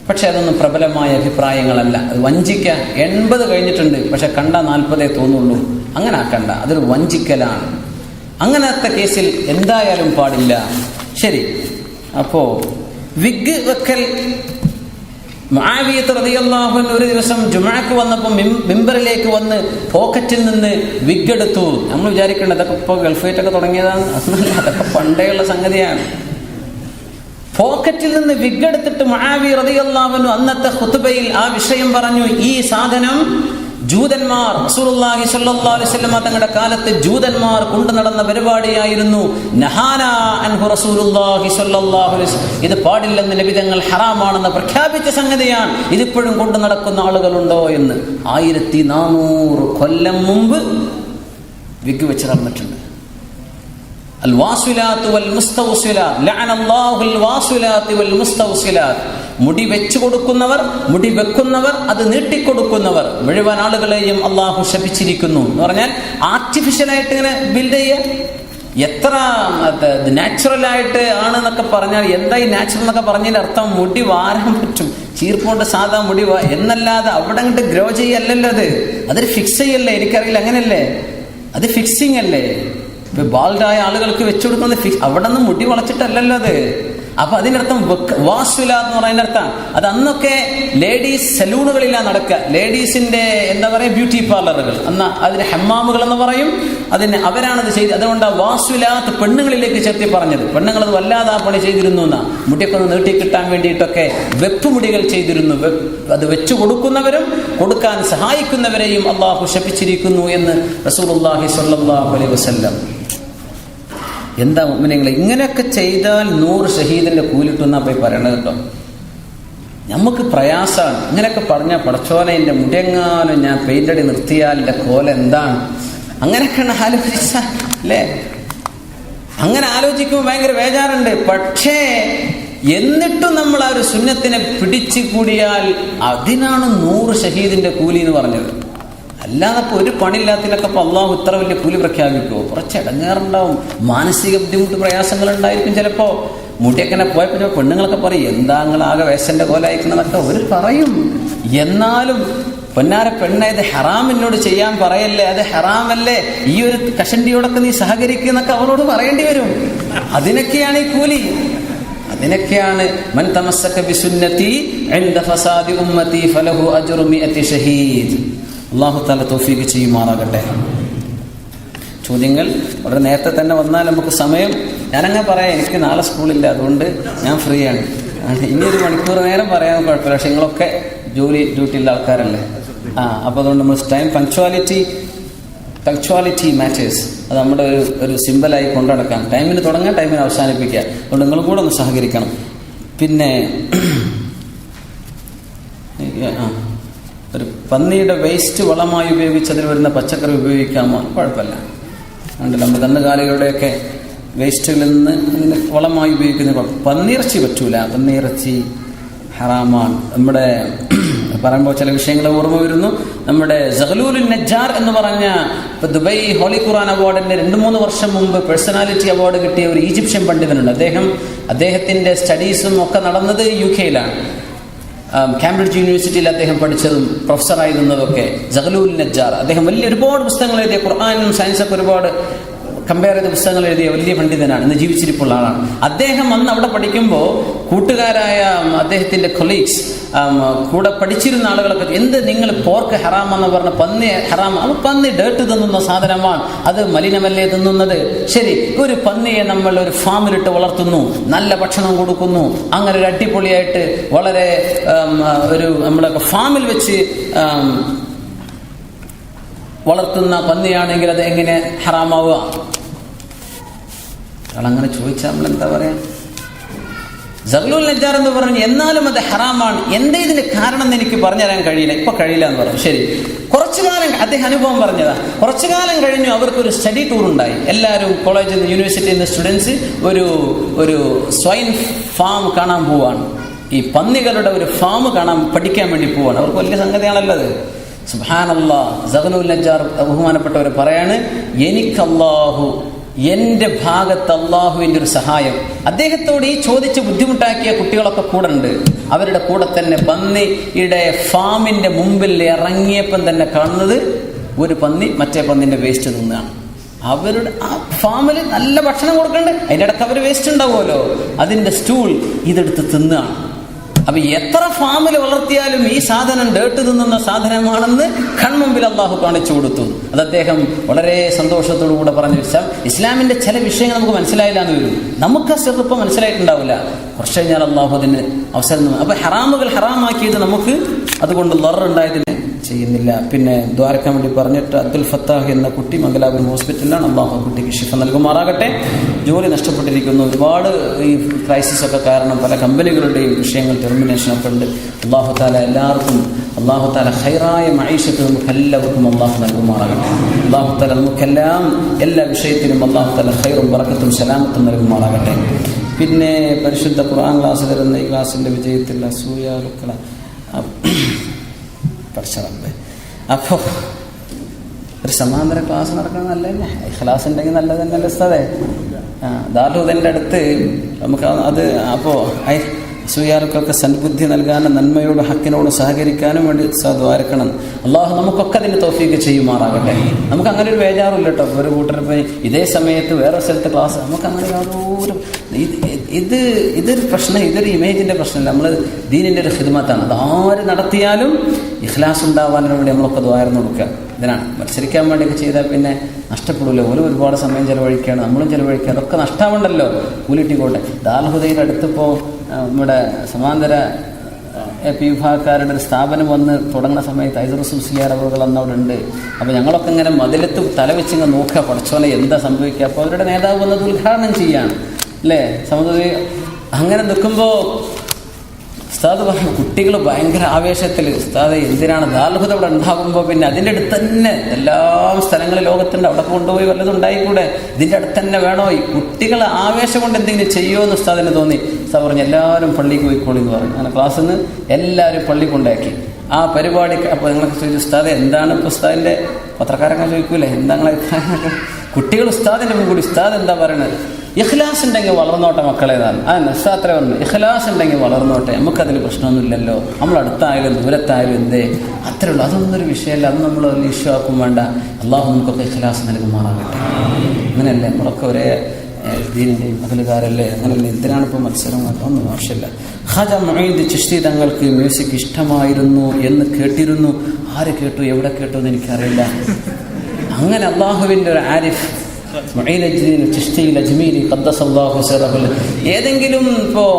പക്ഷെ അതൊന്നും പ്രബലമായ അഭിപ്രായങ്ങളല്ല. അത് വഞ്ചിക്ക 80 കഴിഞ്ഞിട്ടുണ്ട്, പക്ഷെ കണ്ട 40 തോന്നുള്ളൂ. അങ്ങനെ ആക്കണ്ട, അതൊരു വഞ്ചിക്കലാണ്. അങ്ങനത്തെ കേസിൽ എന്തായാലും പാടില്ല. ശരി. അപ്പോ വിഗ് വെക്കൽ, മുആവിയ റളിയല്ലാഹു അൻഹു ഒരു ദിവസം ജുമുഅക്ക് വന്നപ്പോൾ മിമ്പറിലേക്ക് വന്ന് പോക്കറ്റിൽ നിന്ന് വിഗ് എടുത്തു. നമ്മൾ വിചാരിക്കേണ്ടത് അതൊക്കെ ഇപ്പോൾ ഗൾഫേറ്റൊക്കെ തുടങ്ങിയതാണ്. അതൊക്കെ പണ്ടേയുള്ള സംഗതിയാണ്. പോക്കറ്റിൽ നിന്ന് വിഗ് എടുത്തിട്ട് മുആവിയ റളിയല്ലാഹു അൻഹു അന്നത്തെ ഖുതുബയിൽ ആ വിഷയം പറഞ്ഞു. ഈ സാധനം ജൂതന്മാർ, റസൂലുള്ളാഹി സ്വല്ലല്ലാഹു അലൈഹി വസല്ലം തങ്ങളുടെ കാലത്ത് ജൂതന്മാർ കൊണ്ടു നടന്ന പരിപാടിയായിരുന്നു. നഹാനാ അൻഹു റസൂലുള്ളാഹി സ്വല്ലല്ലാഹു അലൈഹി വസല്ലം, ഇത് പാടില്ലെന്ന് നബി തങ്ങൾ ഹറാമാണെന്ന് പ്രഖ്യാപിച്ച സംഗതിയാണ്. ഇതിപ്പോഴും കൊണ്ടു നടക്കുന്ന ആളുകളുണ്ടോ എന്ന്. 1400 കൊല്ലം മുമ്പ് വിഗ് വെച്ച് നടന്നിട്ടുണ്ട്. അൽ വാസിലാത്ത് വൽ മുസ്തവസിലാത്ത്, ലഅനല്ലാഹുൽ വാസിലാത്ത് വൽ മുസ്തവസിലാത്ത്. മുടി വെച്ചു കൊടുക്കുന്നവർ, മുടി വെക്കുന്നവർ, അത് നീട്ടിക്കൊടുക്കുന്നവർ മുഴുവൻ ആളുകളെയും അള്ളാഹു ശപിച്ചിരിക്കുന്നു എന്ന് പറഞ്ഞാൽ ആർട്ടിഫിഷ്യലായിട്ട് ഇങ്ങനെ ബിൽഡ് ചെയ്യുക. എത്ര നാച്ചുറലായിട്ട് ആണെന്നൊക്കെ പറഞ്ഞാൽ എന്താ ഈ നാച്ചുറൽ എന്നൊക്കെ പറഞ്ഞതിന്റെ അർത്ഥം? മുടി വാരാൻ പറ്റും, ചീർപ്പുകൊണ്ട് സാധാ മുടി എന്നല്ലാതെ അവിടെ അങ്ങോട്ട് ഗ്രോ ചെയ്യല്ലല്ലോ. അതൊരു ഫിക്സ് ചെയ്യല്ലേ? എനിക്കറിയില്ല, അങ്ങനെയല്ലേ? അത് ഫിക്സിങ് അല്ലേ? ഇപ്പൊ ബാൾഡായ ആളുകൾക്ക് വെച്ചു കൊടുക്കുന്നത് അവിടെ നിന്ന് മുടി വളച്ചിട്ടല്ലല്ലോ അത്. അപ്പൊ അതിനർത്ഥം വാസുല എന്ന് പറയുന്ന അർത്ഥം അത് അന്നൊക്കെ ലേഡീസ് സലൂണുകളിലാണ് നടക്കുക. ലേഡീസിന്റെ എന്താ പറയാ ബ്യൂട്ടി പാർലറുകൾ, അന്ന് അതിന് ഹമ്മാമുകൾ എന്ന് പറയും. അവരാണത് ചെയ്ത്. അതുകൊണ്ട് വാസുലാത്ത് പെണ്ണുങ്ങളിലേക്ക് ചേർത്തി പറഞ്ഞത്. പെണ്ണുങ്ങൾ അത് വല്ലാതെ ആ പണി ചെയ്തിരുന്നു എന്നാ. മുടിയൊക്കെ ഒന്ന് നീട്ടി കിട്ടാൻ വേണ്ടിയിട്ടൊക്കെ വെപ്പ് മുടികൾ ചെയ്തിരുന്നു. അത് വെച്ചു കൊടുക്കുന്നവരും കൊടുക്കാൻ സഹായിക്കുന്നവരെയും അള്ളാഹു ശപിച്ചിരിക്കുന്നു എന്ന് റസൂലുള്ളാഹി സ്വല്ലല്ലാഹു അലൈഹി വസല്ലം. എന്താ മുഅ്മിനീങ്ങളെ, ഇങ്ങനെയൊക്കെ ചെയ്താൽ 100 ഷഹീദിന്റെ കൂലിട്ടെന്നാ പോയി പറയണത് കേട്ടോ. നമുക്ക് പ്രയാസമാണ് ഇങ്ങനെയൊക്കെ പറഞ്ഞാൽ. പടച്ചോനെ, എൻ്റെ മുടിയെങ്ങാനും ഞാൻ പെയിന്റടി നിർത്തിയാൽ എൻ്റെ കോല എന്താണ്? അങ്ങനെയൊക്കെയാണ് ആലോചിച്ച അല്ലേ? അങ്ങനെ ആലോചിക്കുമ്പോൾ ഭയങ്കര വേജാറുണ്ട്. പക്ഷേ എന്നിട്ടും നമ്മൾ ആ ഒരു സുന്നത്തിനെ പിടിച്ചു കൂടിയാൽ അതിനാണ് 100 ഷഹീദിന്റെ കൂലി എന്ന് പറഞ്ഞത്. അല്ലാതെ ഇപ്പോൾ ഒരു പണിയില്ലാത്തതിനൊക്കെ ഇപ്പോൾ അള്ളാഹു ഇത്ര വലിയ കൂലി പ്രഖ്യാപിക്കുമോ? കുറച്ച് ഇടങ്ങേറുണ്ടാവും, മാനസിക ബുദ്ധിമുട്ട്, പ്രയാസങ്ങൾ ഉണ്ടായിരിക്കും. ചിലപ്പോൾ മുടിയൊക്കെ പോയപ്പോൾ പെണ്ണുങ്ങളൊക്കെ പറയും, എന്താ നിങ്ങളാകെ വേഷന്റെ കോല അയക്കുന്നതൊക്കെ അവർ പറയും. എന്നാലും പൊന്നാര പെണ്ണ, ഇത് ഹറാമിനോട് ചെയ്യാൻ പറയല്ലേ, അത് ഹറാമല്ലേ, ഈ ഒരു കഷണ്ടിയോടൊക്കെ നീ സഹകരിക്കുന്നൊക്കെ അവരോട് പറയേണ്ടി വരും. അതിനൊക്കെയാണ് ഈ കൂലി. അതിനൊക്കെയാണ് മൻ തമസ്സക ബിസുന്നതി ഇൻദ ഫസാദി ഉമ്മതി ഫലഹു അജ്റു 100 ഷഹീദ്. അല്ലാഹു തആല തൗഫീഖ് ചെയ്യുമാറാകട്ടെ. ചോദ്യങ്ങൾ വളരെ നേരത്തെ തന്നെ വന്നാൽ നമുക്ക് സമയം, ഞാനങ്ങനെ പറയാം, എനിക്ക് നാളെ സ്കൂളില്ല, അതുകൊണ്ട് ഞാൻ ഫ്രീ ആണ്. ഇനി 1 മണിക്കൂർ നേരം പറയാൻ കുഴപ്പമില്ല. പക്ഷെ നിങ്ങളൊക്കെ ഡ്യൂട്ടിയുള്ള ആൾക്കാരല്ലേ. അപ്പോൾ അതുകൊണ്ട് നമ്മൾ ടൈം പങ്ക്ച്വാലിറ്റി മാറ്റേഴ്സ്, അത് നമ്മുടെ ഒരു സിമ്പലായി കൊണ്ടുനടക്കാം. ടൈമിന് തുടങ്ങാൻ, ടൈമിന് അവസാനിപ്പിക്കുക. അതുകൊണ്ട് നിങ്ങളും കൂടെ ഒന്ന് സഹകരിക്കണം. പിന്നെ ഒരു പന്നിയുടെ വേസ്റ്റ് വളമായി ഉപയോഗിച്ച് അതിൽ വരുന്ന പച്ചക്കറി ഉപയോഗിക്കാമോ? കുഴപ്പമില്ല. അതുകൊണ്ട് നമ്മൾ കന്നുകാലികളുടെയൊക്കെ വേസ്റ്റുകളിൽ നിന്ന് അതിന് വളമായി ഉപയോഗിക്കുന്ന പന്നിയിറച്ചി പറ്റൂല. പന്നിയിറച്ചി ഹറാമാണ്. നമ്മുടെ പറയുമ്പോൾ ചില വിഷയങ്ങൾ ഓർമ്മ വരുന്നു. നമ്മുടെ സഹലൂലുൻ നജ്ജാർ എന്ന് പറഞ്ഞ ദുബൈ ഹോളി ഖുർആൻ അവാർഡിന്റെ 2-3 വർഷം മുമ്പ് പേഴ്സണാലിറ്റി അവാർഡ് കിട്ടിയ ഒരു ഈജിപ്ഷ്യൻ പണ്ഡിതനുണ്ട്. അദ്ദേഹത്തിന്റെ സ്റ്റഡീസും ഒക്കെ നടന്നത് UK-യിലാണ്. കാംബ്രിഡ്ജ് യൂണിവേഴ്സിറ്റിയിൽ അദ്ദേഹം പഠിച്ചതും പ്രൊഫസറായിരുന്നതൊക്കെ സഹലൂലുൻ നജ്ജാർ. അദ്ദേഹം ഒരുപാട് പുസ്തകങ്ങൾ എഴുതിയ, ഖുർആനും സയൻസൊക്കെ ഒരുപാട് കമ്പയർ ചെയ്ത പുസ്തകങ്ങൾ എഴുതിയ വലിയ പണ്ഡിതനാണ്. ഇന്ന് ജീവിച്ചിരിപ്പുള്ള ആളാണ്. അദ്ദേഹം അന്ന് അവിടെ പഠിക്കുമ്പോൾ കൂട്ടുകാരായ അദ്ദേഹത്തിന്റെ കൊളീഗ്സ്, കൂടെ പഠിച്ചിരുന്ന ആളുകളൊക്കെ, എന്ത് നിങ്ങൾ പോർക്ക് ഹറാമെന്ന് പറഞ്ഞ പന്നി ഹറാം? അത് പന്നി ഡേർട്ട് തിന്നുന്ന സാധനമാണ്, അത് മലിനമല്ലേ തിന്നുന്നത്? ശരി, ഒരു പന്നിയെ നമ്മൾ ഒരു ഫാമിലിട്ട് വളർത്തുന്നു, നല്ല ഭക്ഷണം കൊടുക്കുന്നു, അങ്ങനെ ഒരു അടിപൊളിയായിട്ട് വളരെ നമ്മളെ ഫാമിൽ വെച്ച് വളർത്തുന്ന പന്നിയാണെങ്കിൽ അത് എങ്ങനെ ഹറാമാവുക? അങ്ങനെ ചോദിച്ചാൽ നമ്മൾ എന്താ പറയാ? സഹലൂലുൻ നജ്ജാർ എന്ന് പറഞ്ഞു, എന്നാലും അത് ഹറാമാണ്. എന്താ ഇതിന്റെ കാരണം എന്ന് എനിക്ക് പറഞ്ഞു തരാൻ കഴിയില്ല, ഇപ്പൊ കഴിയില്ല എന്ന് പറഞ്ഞു. ശരി, കുറച്ചു കാലം അദ്ദേഹം അനുഭവം പറഞ്ഞതാ. കുറച്ചു കാലം കഴിഞ്ഞു അവർക്കൊരു സ്റ്റഡി ടൂർ ഉണ്ടായി. എല്ലാവരും കോളേജിൽ നിന്ന്, യൂണിവേഴ്സിറ്റിയിൽ നിന്ന് സ്റ്റുഡൻസ് ഒരു സ്വൈൻ ഫാം കാണാൻ പോവാണ്. ഈ പന്നികളുടെ ഒരു ഫാം പഠിക്കാൻ വേണ്ടി പോവാണ്. അവർക്ക് വലിയ സംഗതിയാണല്ലോ അത്. സുബ്ഹാനല്ലാഹ്, സഹലൂലുൻ നജ്ജാർ ബഹുമാനപ്പെട്ടവർ പറയാണ്, എനിക്കല്ലാഹു, എൻ്റെ ഭാഗത്ത് അള്ളാഹുവിൻ്റെ ഒരു സഹായം. അദ്ദേഹത്തോട് ഈ ചോദിച്ച് ബുദ്ധിമുട്ടാക്കിയ കുട്ടികളൊക്കെ കൂടെ ഉണ്ട്. അവരുടെ കൂടെ തന്നെ പന്നിയുടെ ഫാമിന്റെ മുമ്പിൽ ഇറങ്ങിയപ്പം തന്നെ കാണുന്നത് ഒരു പന്നി മറ്റേ പന്നിന്റെ വേസ്റ്റ് തിന്നാണ്. അവരുടെ ആ ഫാമിൽ നല്ല ഭക്ഷണം കൊടുക്കണ്ട്, അതിൻ്റെ ഇടയ്ക്ക് അവർ വേസ്റ്റ് ഉണ്ടാവുമല്ലോ, അതിന്റെ സ്റ്റൂൾ ഇതെടുത്ത് തിന്നാണ്. അപ്പൊ എത്ര ഫാമിൽ വളർത്തിയാലും ഈ സാധനം ഡേർട്ട് തിന്നുന്ന സാധനമാണെന്ന് കൺമുമ്പിൽ അള്ളാഹു കാണിച്ചു കൊടുത്തു. അത് അദ്ദേഹം വളരെ സന്തോഷത്തോടു കൂടെ പറഞ്ഞു. ഇസ്ലാമിന്റെ ചില വിഷയങ്ങൾ നമുക്ക് മനസ്സിലായില്ല എന്ന് വരും. നമുക്ക് ചെറുപ്പം മനസ്സിലായിട്ടുണ്ടാവില്ല, കുറച്ച് കഴിഞ്ഞാൽ അള്ളാഹു അതിന് അവസരം. അപ്പൊ ഹറാമുകൾ ഹറാമാക്കിയത് നമുക്ക് അതുകൊണ്ട് ലറുണ്ടായതിന് ചെയ്യുന്നില്ല. പിന്നെ ദ്വാരക്കാൻ വേണ്ടി പറഞ്ഞിട്ട് അബ്ദുൽ ഫത്താഹ് എന്ന കുട്ടി മംഗലാപുരം ഹോസ്പിറ്റലിലാണ്. അള്ളാഹു കുട്ടിക്ക് ശിഫ നൽകുമാറാകട്ടെ. ജോലി നഷ്ടപ്പെട്ടിരിക്കുന്നു. ഒരുപാട് ഈ ക്രൈസിസ് ഒക്കെ കാരണം പല കമ്പനികളുടെയും വിഷയങ്ങൾ ടെർമിനേഷനൊക്കെ ഉണ്ട്. അള്ളാഹു താല എല്ലാവർക്കും, അള്ളാഹു താല ഹൈറായ മഈശത്ത് നമുക്ക് എല്ലാവർക്കും അള്ളാഹു നൽകുമാറാകട്ടെ. അള്ളാഹു താല നമുക്കെല്ലാം എല്ലാ വിഷയത്തിലും അള്ളാഹു താല ഹൈറും ബറക്കത്തും സലാമത്തും നൽകുമാറാകട്ടെ. പിന്നെ പരിശുദ്ധ ഖുർആൻ ക്ലാസ് തരുന്ന ഈ ക്ലാസ്സിൻ്റെ വിജയത്തിൽ അസൂയാലുക്കള പഠിച്ചറമ്പേ. അപ്പോൾ ഒരു സമാന്തര ക്ലാസ് നടക്കുന്നത് നല്ലതന്നെ, ഇഖ്ലാസ് ഉണ്ടെങ്കിൽ നല്ലത് തന്നെയല്ലേ ഉസ്താദേ. ദാറുൽ അടുത്ത് നമുക്ക് അത് അപ്പോൾ അസൂയാർക്കൊക്കെ സദ്ബുദ്ധി നൽകാനും നന്മയോട് ഹക്കിനോട് സഹകരിക്കാനും വേണ്ടി ദ്വാരക്കണം. അള്ളാഹു നമുക്കൊക്കെ അതിന് തൗഫീഖ് ചെയ്യുമാറാകട്ടെ. നമുക്ക് അങ്ങനെ ഒരു ബേജാറില്ല കേട്ടോ. ഒരു കൂട്ടർ ഇതേ സമയത്ത് വേറെ സ്ഥലത്ത് ക്ലാസ്, നമുക്ക് അങ്ങനെ യാതൊരു ഇതൊരു പ്രശ്നം, ഇതൊരു ഇമേജിന്റെ പ്രശ്നമല്ല. നമ്മൾ ദീനിന്റെ ഒരു ഖിദ്മത്താണ്. അത് ആര് നടത്തിയാലും ഇഖ്ലാസ് ഉണ്ടാവാനും വേണ്ടി നമ്മളൊക്കെ ദ്വാരം കൊടുക്കുക. ഇതിനാണ് മത്സരിക്കാൻ വേണ്ടിയൊക്കെ ചെയ്താൽ പിന്നെ നഷ്ടപ്പെടില്ല. ഒരുപാട് സമയം ചെലവഴിക്കുകയാണ്, നമ്മളും ചെലവഴിക്കുക, അതൊക്കെ നഷ്ടമുണ്ടല്ലോ. കൂലിട്ടിക്കോട്ടെ. ദാൽഹുദയുടെ അടുത്തിപ്പോൾ നമ്മുടെ സമാന്തര പി വിഭാഗക്കാരുടെ ഒരു സ്ഥാപനം വന്ന് തുടങ്ങുന്ന സമയത്ത് ഐസറുസുസിയാറവുകൾ അന്ന് അവിടെ ഉണ്ട്. അപ്പോൾ ഞങ്ങളൊക്കെ ഇങ്ങനെ മതിലത്ത് തലവെച്ചിങ്ങനെ നോക്കുക, പഠിച്ചോനെ എന്താ സംഭവിക്കുക. അപ്പോൾ അവരുടെ നേതാവ് വന്നത് ഉദ്ഘാടനം ചെയ്യാണ് അല്ലേ സമതുവി. അങ്ങനെ നിൽക്കുമ്പോൾ ഉസ്താദ് പറഞ്ഞു, കുട്ടികൾ ഭയങ്കര ആവേശത്തിൽ, ഉസ്താദ് എന്തിനാണ് ദാൽഹുദ അവിടെ ഉണ്ടാകുമ്പോൾ പിന്നെ അതിൻ്റെ അടുത്ത് തന്നെ എല്ലാ സ്ഥലങ്ങളും ലോകത്തുണ്ട്, അവിടെ കൊണ്ടുപോയി വല്ലതും ഉണ്ടായിക്കൂടെ, ഇതിൻ്റെ അടുത്ത് തന്നെ വേണോ? ഈ കുട്ടികൾ ആവേശം കൊണ്ട് എന്തെങ്കിലും ചെയ്യുമോ എന്ന് ഉസ്താദിന് തോന്നി. ഉസ്താദ് പറഞ്ഞു എല്ലാവരും പള്ളിക്ക് പോയിക്കോളി എന്ന് പറഞ്ഞു. അങ്ങനെ ക്ലാസ്സിൽ നിന്ന് എല്ലാവരും പള്ളി കൊണ്ടാക്കി. ആ പരിപാടി അപ്പോൾ നിങ്ങളൊക്കെ ചോദിച്ചു, ഉസ്താദ് എന്താണ് ഇപ്പോൾ ഉസ്താദിൻ്റെ പത്രക്കാരൊക്കെ ചോദിക്കൂലേ എന്താ കുട്ടികൾ ഉസ്താദിൻ്റെ മുൻകൂടി ഉസ്താദ് എന്താ പറയണത്? ഇഖ്ലാസ് ഉണ്ടെങ്കിൽ വളർന്നോട്ടെ മക്കളേതാണ്. ആ നസ്സാത്ര പറഞ്ഞു, ഇഖ്ലാസ് ഉണ്ടെങ്കിൽ വളർന്നോട്ടെ, നമുക്കതിൽ പ്രശ്നമൊന്നുമില്ലല്ലോ. നമ്മൾ അടുത്തായാലും ദൂരത്തായാലും എന്തേ, അത്രേ ഉള്ളൂ. അതൊന്നൊരു വിഷയമല്ല, അത് നമ്മൾ ഇഷ്യൂ ആക്കും വേണ്ട. അള്ളാഹു നമുക്കൊക്കെ ഇഖ്ലാസ് നൽകുമാറാകട്ടെ. അങ്ങനെയല്ലേ, നമ്മളൊക്കെ ഒരേ ദീനിൻ്റെയും അകലുകാരല്ലേ, അങ്ങനെയല്ലേ. എന്തിനാണ് ഇപ്പോൾ മത്സരം? ഒന്നും ആവശ്യമില്ല. ഖാജ മുഈദ് ചിശ്തി തങ്ങൾക്ക് മ്യൂസിക് ഇഷ്ടമായിരുന്നു എന്ന് കേട്ടിരുന്നു. ആര് കേട്ടു, എവിടെ കേട്ടു എന്ന് എനിക്കറിയില്ല. അങ്ങനെ അള്ളാഹുവിൻ്റെ ഒരു ആരിഫ് ഏതെങ്കിലും ഇപ്പോൾ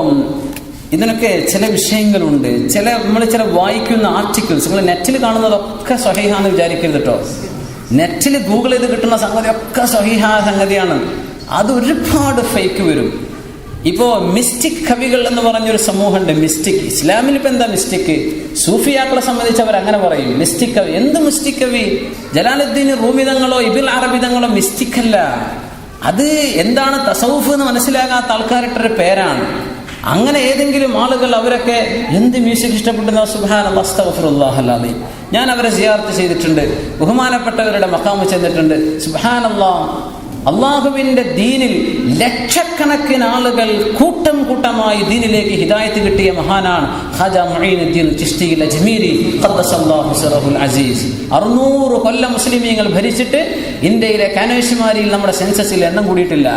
ഇതിനൊക്കെ ചില വിഷയങ്ങളുണ്ട്, നമ്മൾ ചില വായിക്കുന്ന ആർട്ടിക്കിൾസ് നിങ്ങൾ നെറ്റിൽ കാണുന്നതൊക്കെ സ്വഹീഹാന്ന് വിചാരിക്കരുത് കേട്ടോ. നെറ്റിൽ ഗൂഗിൾ ചെയ്ത് കിട്ടുന്ന സംഗതിയൊക്കെ സ്വഹീഹായ സംഗതിയാണ്. അത് ഒരുപാട് ഫേക്ക് വരും. ഇപ്പോൾ മിസ്റ്റിക് കവികൾ എന്ന് പറഞ്ഞൊരു സമൂഹമുണ്ട്. മിസ്റ്റിക് ഇസ്ലാമിൽ ഇപ്പം എന്താ മിസ്റ്റിക്? സൂഫിയാക്കളെ സംബന്ധിച്ച് അവർ അങ്ങനെ പറയും, മിസ്റ്റിക് കവി. എന്ത് മിസ്റ്റിക് കവി? ജലാലുദ്ദീൻ റൂമി തങ്ങളോ ഇബിൽ അറബി തങ്ങളോ മിസ്റ്റിക് അല്ല. അത് എന്താണ് തസൗഫ് എന്ന് മനസ്സിലാകാത്ത ആൾക്കാരുടെ പേരാണ്. അങ്ങനെ ഏതെങ്കിലും ആളുകൾ അവരൊക്കെ എന്ത് മ്യൂസിക് ഇഷ്ടപ്പെടുന്ന സുബ്ഹാനല്ലാഹ് അസ്തഗ്ഫിറുല്ലാഹ് അല്ലാഹി. ഞാൻ അവരെ സിയാറത്ത് ചെയ്തിട്ടുണ്ട്, ബഹുമാനപ്പെട്ടവരുടെ മഖാമ് ചെന്നിട്ടുണ്ട്. സുബ്ഹാനല്ലാഹ്, അള്ളാഹുവിന്റെ ദീനിൽ ലക്ഷക്കണക്കിന് ആളുകൾ കൂട്ടം കൂട്ടമായി ദീനിലേക്ക് ഹിദായത്ത് കിട്ടിയ മഹാനാണ് ഖാജ മുഈനുദ്ദീൻ ചിശ്തി അജ്മീരി ഖദ്ദസല്ലാഹു സിറഹുൽ അസീസ്. 600 കൊല്ലം മുസ്ലിമീങ്ങൾ ഭരിച്ചിട്ട് ഇന്ത്യയിലെ കാനേഷ്മാരിയിൽ നമ്മുടെ സെൻസസിൽ എണ്ണം കൂടിയിട്ടില്ല.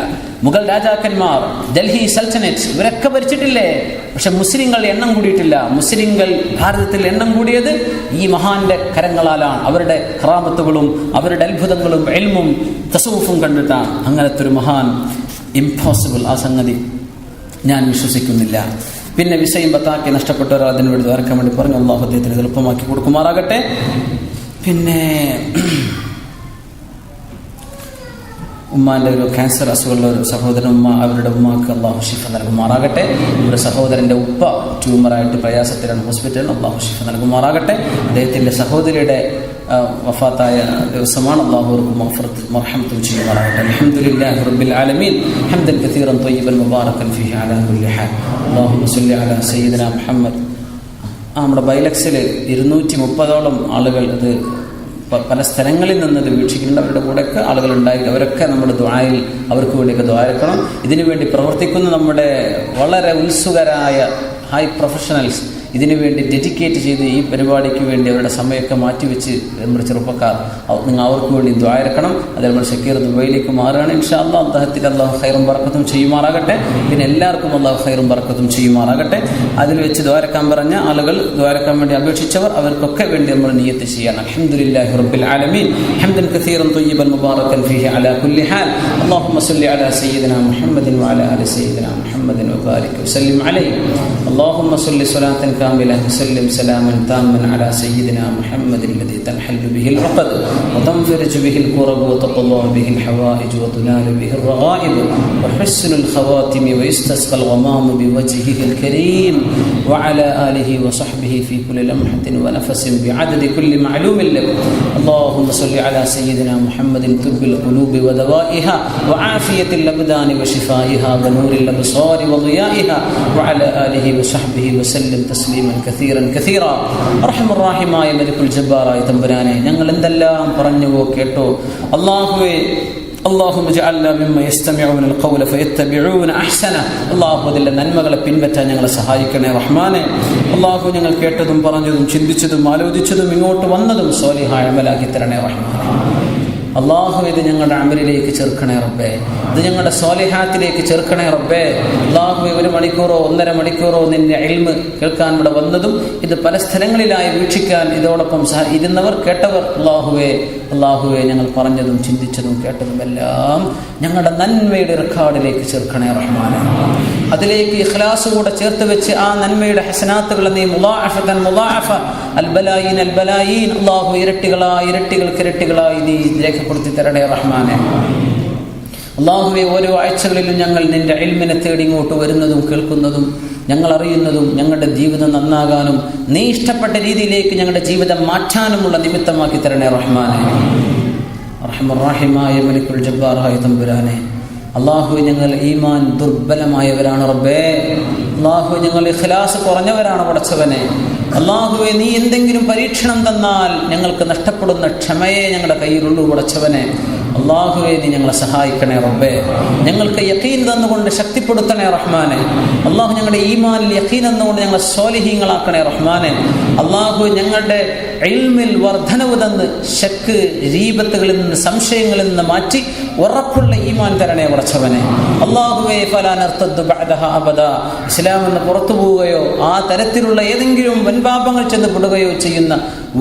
മുഗൾ രാജാക്കന്മാർ, ഡൽഹി സൽത്തനറ്റ്, ഇവരൊക്കെ ഭരിച്ചിട്ടില്ലേ? പക്ഷെ മുസ്ലിങ്ങൾ എണ്ണം കൂടിയിട്ടില്ല. മുസ്ലിങ്ങൾ ഭാരതത്തിൽ എണ്ണം കൂടിയത് ഈ മഹാന്റെ കരങ്ങളാലാണ്. അവരുടെ കറാമത്തുകളും അവരുടെ അത്ഭുതങ്ങളും ഇൽമും തസവ്വുഫും കണ്ടിട്ടാണ്. അങ്ങനത്തെ ഒരു മഹാൻ ഇംപോസിബിൾ, ആ സംഗതി ഞാൻ വിശ്വസിക്കുന്നില്ല. പിന്നെ വിസയും ബത്താക്കി നഷ്ടപ്പെട്ടവർ അതിന് വേണ്ടി ദ്വാരക്കാൻ വേണ്ടി പറഞ്ഞു. അല്ലാഹു അദ്ദേഹത്തിന് എളുപ്പമാക്കി കൊടുക്കുമാറാകട്ടെ. പിന്നെ ഉമ്മാൻ്റെ ഒരു ക്യാൻസർ അസുഖമുള്ള ഒരു സഹോദരൻ, അവരുടെ ഉമ്മാക്ക് അള്ളാഹു ഷിഫ നൽകുമാറാകട്ടെ. ഒരു സഹോദരൻ്റെ ഉപ്പ ട്യൂമറായിട്ട് പ്രയാസത്തിലാണ് ഹോസ്പിറ്റലിൽ, അള്ളാഹു ഷിഫ നൽകുമാറാകട്ടെ. അദ്ദേഹത്തിൻ്റെ സഹോദരിയുടെ വഫാത്തായ ദിവസമാണ്. അല്ലാഹു മർഹമത്തും ചെയ്യുമാറാകട്ടെ. അൽഹംദുലില്ലാഹി റബ്ബിൽ ആലമീൻ ഹംദൻ കസീറൻ ത്വയ്യിബൻ മുബാറകൻ ഫീഹി അലാ കുല്ലി ഹാൽ. അല്ലാഹുമ്മ സ്വല്ലി അലാ സയ്യിദിനാ മുഹമ്മദ്. നമ്മുടെ ബൈലക്സിൽ 230ഓളം ആളുകൾ ഇത് പല സ്ഥലങ്ങളിൽ നിന്നത് വീക്ഷിക്കുന്നുണ്ട്. അവരുടെ കൂടെയൊക്കെ ആളുകൾ ഉണ്ടായിട്ട് അവരൊക്കെ നമ്മുടെ ദുആയിൽ അവർക്ക് വേണ്ടിയൊക്കെ ദുആയിക്കണം. ഇതിനു വേണ്ടി പ്രവർത്തിക്കുന്ന നമ്മുടെ വളരെ ഉത്സുകരായ ഹൈ പ്രൊഫഷണൽസ് ഇതിനു വേണ്ടി ഡെഡിക്കേറ്റ് ചെയ്ത് ഈ പരിപാടിക്ക് വേണ്ടി അവരുടെ സമയമൊക്കെ മാറ്റിവെച്ച് നമ്മുടെ ചെറുപ്പക്കാർ, നിങ്ങൾ അവർക്ക് വേണ്ടി ദ്വാരക്കണം. അതേപോലെ ഷക്കീർ ദുബൈയിലേക്ക് മാറുകയാണ്. ഇൻഷാ അല്ലാഹ് അദ്ദേഹത്തിന് അല്ലാഹു ഖൈറും ബറക്കത്തും ചെയ്യുമാറാകട്ടെ. പിന്നെ എല്ലാവർക്കും അല്ലാഹു ഖൈറും ബറക്കത്തും ചെയ്യുമാറാകട്ടെ. അതിൽ വെച്ച് ദ്വാരക്കാൻ പറഞ്ഞ ആളുകൾ, ദ്വാരക്കാൻ വേണ്ടി അപേക്ഷിച്ചവർ, അവർക്കൊക്കെ വേണ്ടി നമ്മൾ നിയ്യത്ത് ചെയ്യണം. അൽഹംദുലില്ലാഹി റബ്ബിൽ ആലമീൻ ഹംദൻ കസീറൻ ത്വയ്യിബൻ മുബാറകൻ ഫീഹി അലാ കുല്ലി ഹാൽ. അല്ലാഹുമ്മ സ്വല്ലി അലാ സയ്യിദിനാ മുഹമ്മദിൻ വഅലാ ആലി സയ്യിദിനാ മുഹമ്മദിൻ വബാരിക് വസല്ലിം അലൈഹി. അല്ലാഹുമ്മ സ്വല്ലി സ്വലാത്തൻ كاملة وسلم سلاما تاما على سيدنا محمد الذي تنحل به العقد وتنفرج به الكرب وتقضى به الحوائج وتنال به الرغائب وحسن الخواتم ويستسقى الغمام بوجهه الكريم وعلى آله وصحبه في كل لمحة ونفس بعدد كل معلوم لك. اللهم صل على سيدنا محمد طب القلوب ودوائها وعافية الأبدان وشفائها ونور الأبصار وضيائها وعلى آله وصحبه وسلم تسليما كثيرا كثيرا. അർഹമർ റഹീമായ മലിക്കുൽ ജബ്ബാറായ തമ്പുരാനെ, ഞങ്ങൾ എന്തെല്ലാം പറഞ്ഞുവോ കേട്ടോ അല്ലാഹുവേ, اللهم اجعلنا ممن يستمعون القول فيتبعون احسنه. അല്ലാഹു അതിലെ നന്മകളെ പിൻപറ്റാൻ ഞങ്ങളെ സഹായിക്കണേ റഹ്മാനെ. അല്ലാഹു ഞങ്ങൾ കേട്ടതും പറഞ്ഞതും ചിന്തിച്ചതും ആലോചിച്ചതും ഇങ്ങോട്ട് വന്നതും സ്വാലിഹായ അമലാക്കി തരണേ റഹ്മാനെ. അല്ലാഹു ഇത് ഞങ്ങളുടെ അമലിലേക്ക് ചേർക്കണേ റബ്ബേ, ഇത് ഞങ്ങളുടെ സ്വാലിഹാത്തിലേക്ക് ചേർക്കണേ റബ്ബേ. അല്ലാഹു 1 മണിക്കൂറോ 1.5 മണിക്കൂറോ നിന്റെ ഇൽമ് കേൾക്കാൻ ഇവിടെ വന്നതും ഇത് പല സ്ഥലങ്ങളിലായി വീക്ഷിക്കാൻ ഇതോടൊപ്പം ഇരുന്നവർ കേട്ടവർ, അല്ലാഹുവേ ഞങ്ങൾ പറഞ്ഞതും ചിന്തിച്ചതും കേട്ടതും എല്ലാം ഞങ്ങളുടെ നന്മയുടെ റെക്കോർഡിലേക്ക് ചേർക്കണേ റഹ്മാനെ. അതിലേക്ക് ഇഖ്ലാസ് കൂടെ ചേർത്ത് വെച്ച് ആ നന്മയുടെ ഹസനാത്തുകളെ നീ മുളാഅഫതൻ മുളാഅഫ അൽബലായീൻ അല്ലാഹു ഇരട്ടികളായി നീ രേഖപ്പെടുത്തി തരണേ റഹ്മാനെ. അല്ലാഹുവേ, ഓരോ ആഴ്ചകളിലും ഞങ്ങൾ നിന്റെ ഇൽമിനെ തേടി ഇങ്ങോട്ട് വരുന്നതും കേൾക്കുന്നതും ഞങ്ങൾ അറിയുന്നതും ഞങ്ങളുടെ ജീവിതം നന്നാകാനും നീ ഇഷ്ടപ്പെട്ട രീതിയിലേക്ക് ഞങ്ങളുടെ ജീവിതം മാറ്റാനുമുള്ള നിമിത്തമാക്കി തരണേ റഹ്മാനെ. അർഹമർ റഹീമായ മലിക്കുൽ ജബ്ബാറായ തമ്പുരാനെ, അല്ലാഹുവേ ഞങ്ങൾ ഈമാൻ ദുർബലമായവരാണ് റബ്ബേ. അല്ലാഹുവേ ഞങ്ങൾ ഇഖ്ലാസ് കുറഞ്ഞവരാണ് പടച്ചവനെ. അല്ലാഹുവേ, നീ എന്തെങ്കിലും പരീക്ഷണം തന്നാൽ ഞങ്ങൾക്ക് നഷ്ടപ്പെടുന്ന ക്ഷമയെ ഞങ്ങളുടെ കയ്യിലുള്ളൂ പടച്ചവനെ. അല്ലാഹുവേ, നീ ഞങ്ങളെ സഹായിക്കണേ റബ്ബേ. ഞങ്ങൾക്ക് യഖീൻ തന്നുകൊണ്ട് ശക്തിപ്പെടുത്തണേ റഹ്മാനെ. അല്ലാഹു ഞങ്ങളുടെ ഈമാനിൽ യഖീൻ തന്നുകൊണ്ട് ഞങ്ങളെ സ്വാലിഹീങ്ങളാക്കണേ റഹ്മാനെ. അല്ലാഹു ഞങ്ങളുടെ ഇൽമിൽ വർധനവ് തന്ന് ശക്ക് രീബത്തുകളിൽ നിന്ന് സംശയങ്ങളിൽ നിന്ന് മാറ്റി ഉറപ്പുള്ള ഈമാൻ തരണേ പടച്ചവനെ. അല്ലാഹുവേ, ഫലാ നർതദ്ദു ബഅദഹാ അബദാ, ഇസ്ലാം എന്ന് പുറത്തു പോവുകയോ ആ തരത്തിലുള്ള ഏതെങ്കിലും വൻപാപങ്ങൾ ചെന്ന് പെടുകയോ ചെയ്യുന്ന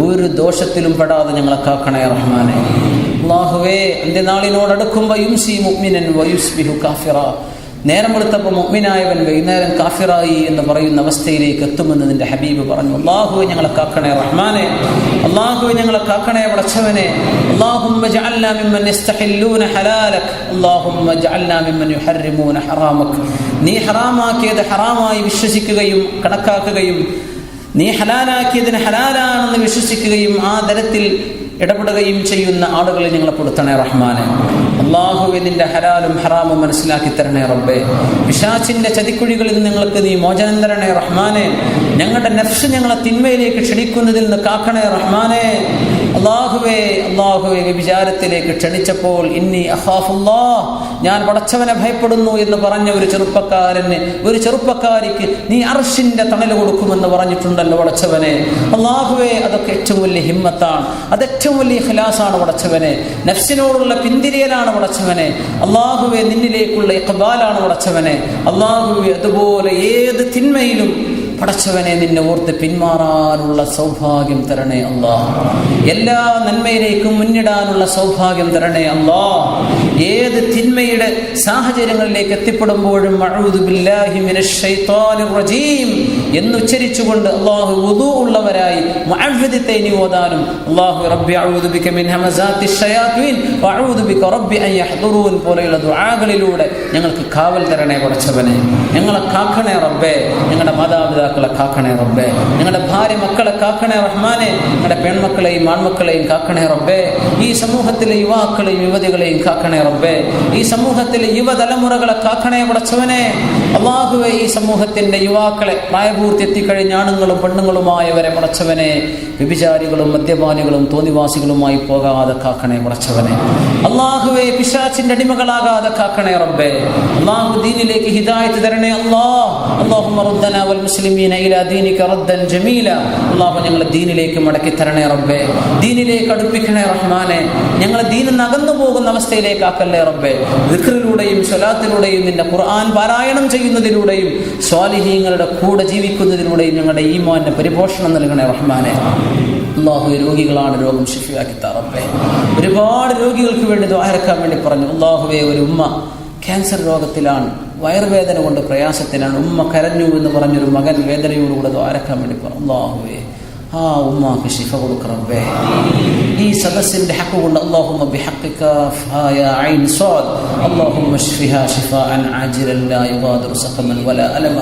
ഒരു ദോഷത്തിലും പെടാതെ ഞങ്ങളെ കാക്കണേ റഹ്മാനെ. അല്ലാഹുവേ, അന്ത്യനാളിനോടടുക്കുമ്പോൾ യുംസി മുഅ്മിനൻ വയുസ്ബിഹു കാഫിറ, നേരം വെളുത്തപ്പോൾ മുഅ്മിനായവൻ വൈകുന്നേരം കാഫിറായി എന്ന് പറയുന്ന അവസ്ഥയിലേക്ക് എത്തുമെന്ന് നിന്റെ ഹബീബ് പറഞ്ഞു. അല്ലാഹുവേ, ഞങ്ങളെ കാക്കണേ റഹ്മാനെ. അല്ലാഹുവേ, ഞങ്ങളെ കാക്കണേ പടച്ചവനെ. അല്ലാഹുമ്മ ജഅൽനാ മിമ്മൻ യസ്തഹില്ലൂന ഹലാലക്, അല്ലാഹുമ്മ ജഅൽനാ മിമ്മൻ യുഹർരിമൂന ഹറാമക്. നീ ഹറാമാക്കിയത് ഹറാമായി വിശ്വസിക്കുകയും കണക്കാക്കുകയും നീ ഹലാലാക്കിയതിന് ഹലാലാണെന്ന് വിശ്വസിക്കുകയും ആ തരത്തിൽ ഇടപെടുകയും ചെയ്യുന്ന ആളുകളെ ഞങ്ങളെ പെടുത്തണേ റഹ്മാനെ. അല്ലാഹുവേ, നിന്റെ ഹലാലും ഹറാമും മനസ്സിലാക്കി തരണേ റബ്ബേ. പിശാചിന്റെ ചതിക്കുഴികളിൽ നിന്ന് ഞങ്ങൾക്ക് നീ മോചനം തരണേ റഹ്മാനെ. ഞങ്ങളുടെ നഫ്സ് ഞങ്ങളെ തിന്മയിലേക്ക് ക്ഷണിക്കുന്നതിൽ നിന്ന് കാക്കണേ റഹ്മാനെ. അല്ലാഹുവേ, വിചാരത്തിലേക്ക് ക്ഷണിച്ചപ്പോൾ ഇന്നി അഖാഫുല്ലാഹ്, ഞാൻ പടച്ചവനെ ഭയപ്പെടുന്നു എന്ന് പറഞ്ഞ ഒരു ചെറുപ്പക്കാരിക്ക് നീ അർശിന്റെ തണൽ കൊടുക്കുമെന്ന് പറഞ്ഞിട്ടുണ്ടല്ലോ പടച്ചവനെ. അല്ലാഹുവേ, അതൊക്കെ ഏറ്റവും വലിയ ഹിമ്മത്താണ്, അത് ഏറ്റവും വലിയ ഇഖ്ലാസാണ് പടച്ചവനെ. നഫ്സിനോടുള്ള പിന്തിരിയലാണ് പടച്ചവനെ. അല്ലാഹുവേ, നിന്നിലേക്കുള്ള ഇഖ്ബാലാണ് പടച്ചവനെ. അല്ലാഹുവേ, അതുപോലെ ഏത് തിന്മയിലും പടച്ചവനെ നിന്നെ ഓർത്ത് പിന്മാറാനുള്ള സൗഭാഗ്യം തരണേ അല്ലാഹ്. എല്ലാ നന്മയിലേക്കും മുന്നിടാനുള്ള സൗഭാഗ്യം തരണേ അല്ലാഹ്. ഏത് തിന്മയുടെ സാഹചര്യങ്ങളിലേക്ക് എത്തിപ്പെടുമ്പോഴും അഊദു ബില്ലാഹി മിനശ് ശൈത്വാനിർ റജീം എന്നുച്ചരിച്ചുകൊണ്ട് അല്ലാഹു വുദൂ ഉള്ളവരായി മുഅവ്വിദത്തൈനി ഓതാനും അല്ലാഹു റബ്ബി അഊദു ബിക മിൻ ഹമസാത്തിശ് ശയാത്വീൻ വഅഊദു ബിക റബ്ബി അൻ യഹ്ദുറൂൻ പോലെയുള്ള ദുആകളിലൂടെ ഞങ്ങൾക്ക് കാവൽ തരണേ പടച്ചവനെ. ഞങ്ങളെ കാക്കണേ റബ്ബേ. ഞങ്ങളുടെ മാതാപിതാക്കളെ കാക്കണേ റബ്ബേ. ഞങ്ങളുടെ ഭാര്യ മക്കളെ കാക്കണേ റഹ്മാനെ. ഞങ്ങളുടെ പെൺമക്കളെയും ആൺമക്കളെയും കാക്കണേ റബ്ബേ. ഈ സമൂഹത്തിലെ യുവാക്കളെയും യുവതികളെയും കാക്കണേ റബ്ബേ. ഈ സമൂഹത്തിലെ യുവതലമുറകളെ കാക്കണേ പടച്ചവനെ. അല്ലാഹുവേ, ഈ സമൂഹത്തിന്റെ യുവാക്കളെ പ്രായപൂർത്തി എത്തിക്കഴിഞ്ഞ ആണുങ്ങളും പെണ്ണുങ്ങളുമായവരെ പടച്ചവനെ വ്യഭിചാരികളും മദ്യപാനികളും തോന്നിവാസികളുമായി പോകാതെ കാക്കണേ പടച്ചവനെ. അല്ലാഹുവേ, പിശാചിന്റെ അടിമകളാകാതെ കാക്കണേ റബ്ബേ. അല്ലാഹു ദീനിലേക്ക് ഹിദായത്ത് തരണേ അല്ലാഹ്. അല്ലാഹുമ്മ റദ്ദനാ വൽ മുസ്ലിമീന ഇലാ ദീനിക റദ്ദൻ ജമീല. അല്ലാഹു ഞങ്ങളെ ദീനിലേക്ക് മടക്കി തരണേ റബ്ബേ. ദീനിലേക്ക് അടുപ്പിക്കണേ റഹ്മാനെ. ഞങ്ങളെ ദീനിൽ നിന്ന് അകന്നു പോകുന്ന അവസ്ഥയിലേക്ക് ആക്കല്ലേ റബ്ബേ. ദിക്റിലൂടെയും സ്വലാത്തിലൂടെയും നിന്റെ ഖുർആൻ പാരായണം ചെയ്യുന്നതിലൂടെയും സ്വാലിഹീങ്ങളുടെ കൂടെ ജീവിക്കുന്നതിലൂടെയും ഞങ്ങളുടെ ഈമാനിന് പരിപോഷണം നൽകണേ റഹ്മാനെ. അല്ലാഹു, രോഗികളാണ്, രോഗം ശിഫയാക്കി താ റബ്ബേ. ഒരുപാട് രോഗികൾക്ക് വേണ്ടി ദുആ ഇറക്കാൻ വേണ്ടി പറഞ്ഞു. അല്ലാഹുവേ, ഒരു ഉമ്മ ക്യാൻസർ രോഗത്തിലാണ്. വയറുവേദന കൊണ്ട് പ്രയാസത്തിലാണ്. ഉമ്മ കരഞ്ഞു എന്ന് പറഞ്ഞൊരു മകൻ വേദനയോടുകൂടെ ദ്വാരക്കാൻ വേണ്ടി പറഞ്ഞു. അല്ലാഹുവേ, ആ ഉമ്മാക്ക് ശിഫ കൊടുക്ക് റബ്ബേ. ഈ സദസ്സിന്റെ ഹഖ് കൊണ്ട് അല്ലാഹുമ്മ ബിഹഖിക യാ ഐൻ സാദ് അല്ലാഹുമ്മ ശ്ഫിഹാ ശിഫാഅൻ ആജിലൻ ലാ യുഗാദിറു സഖമൻ വലാ അലമ.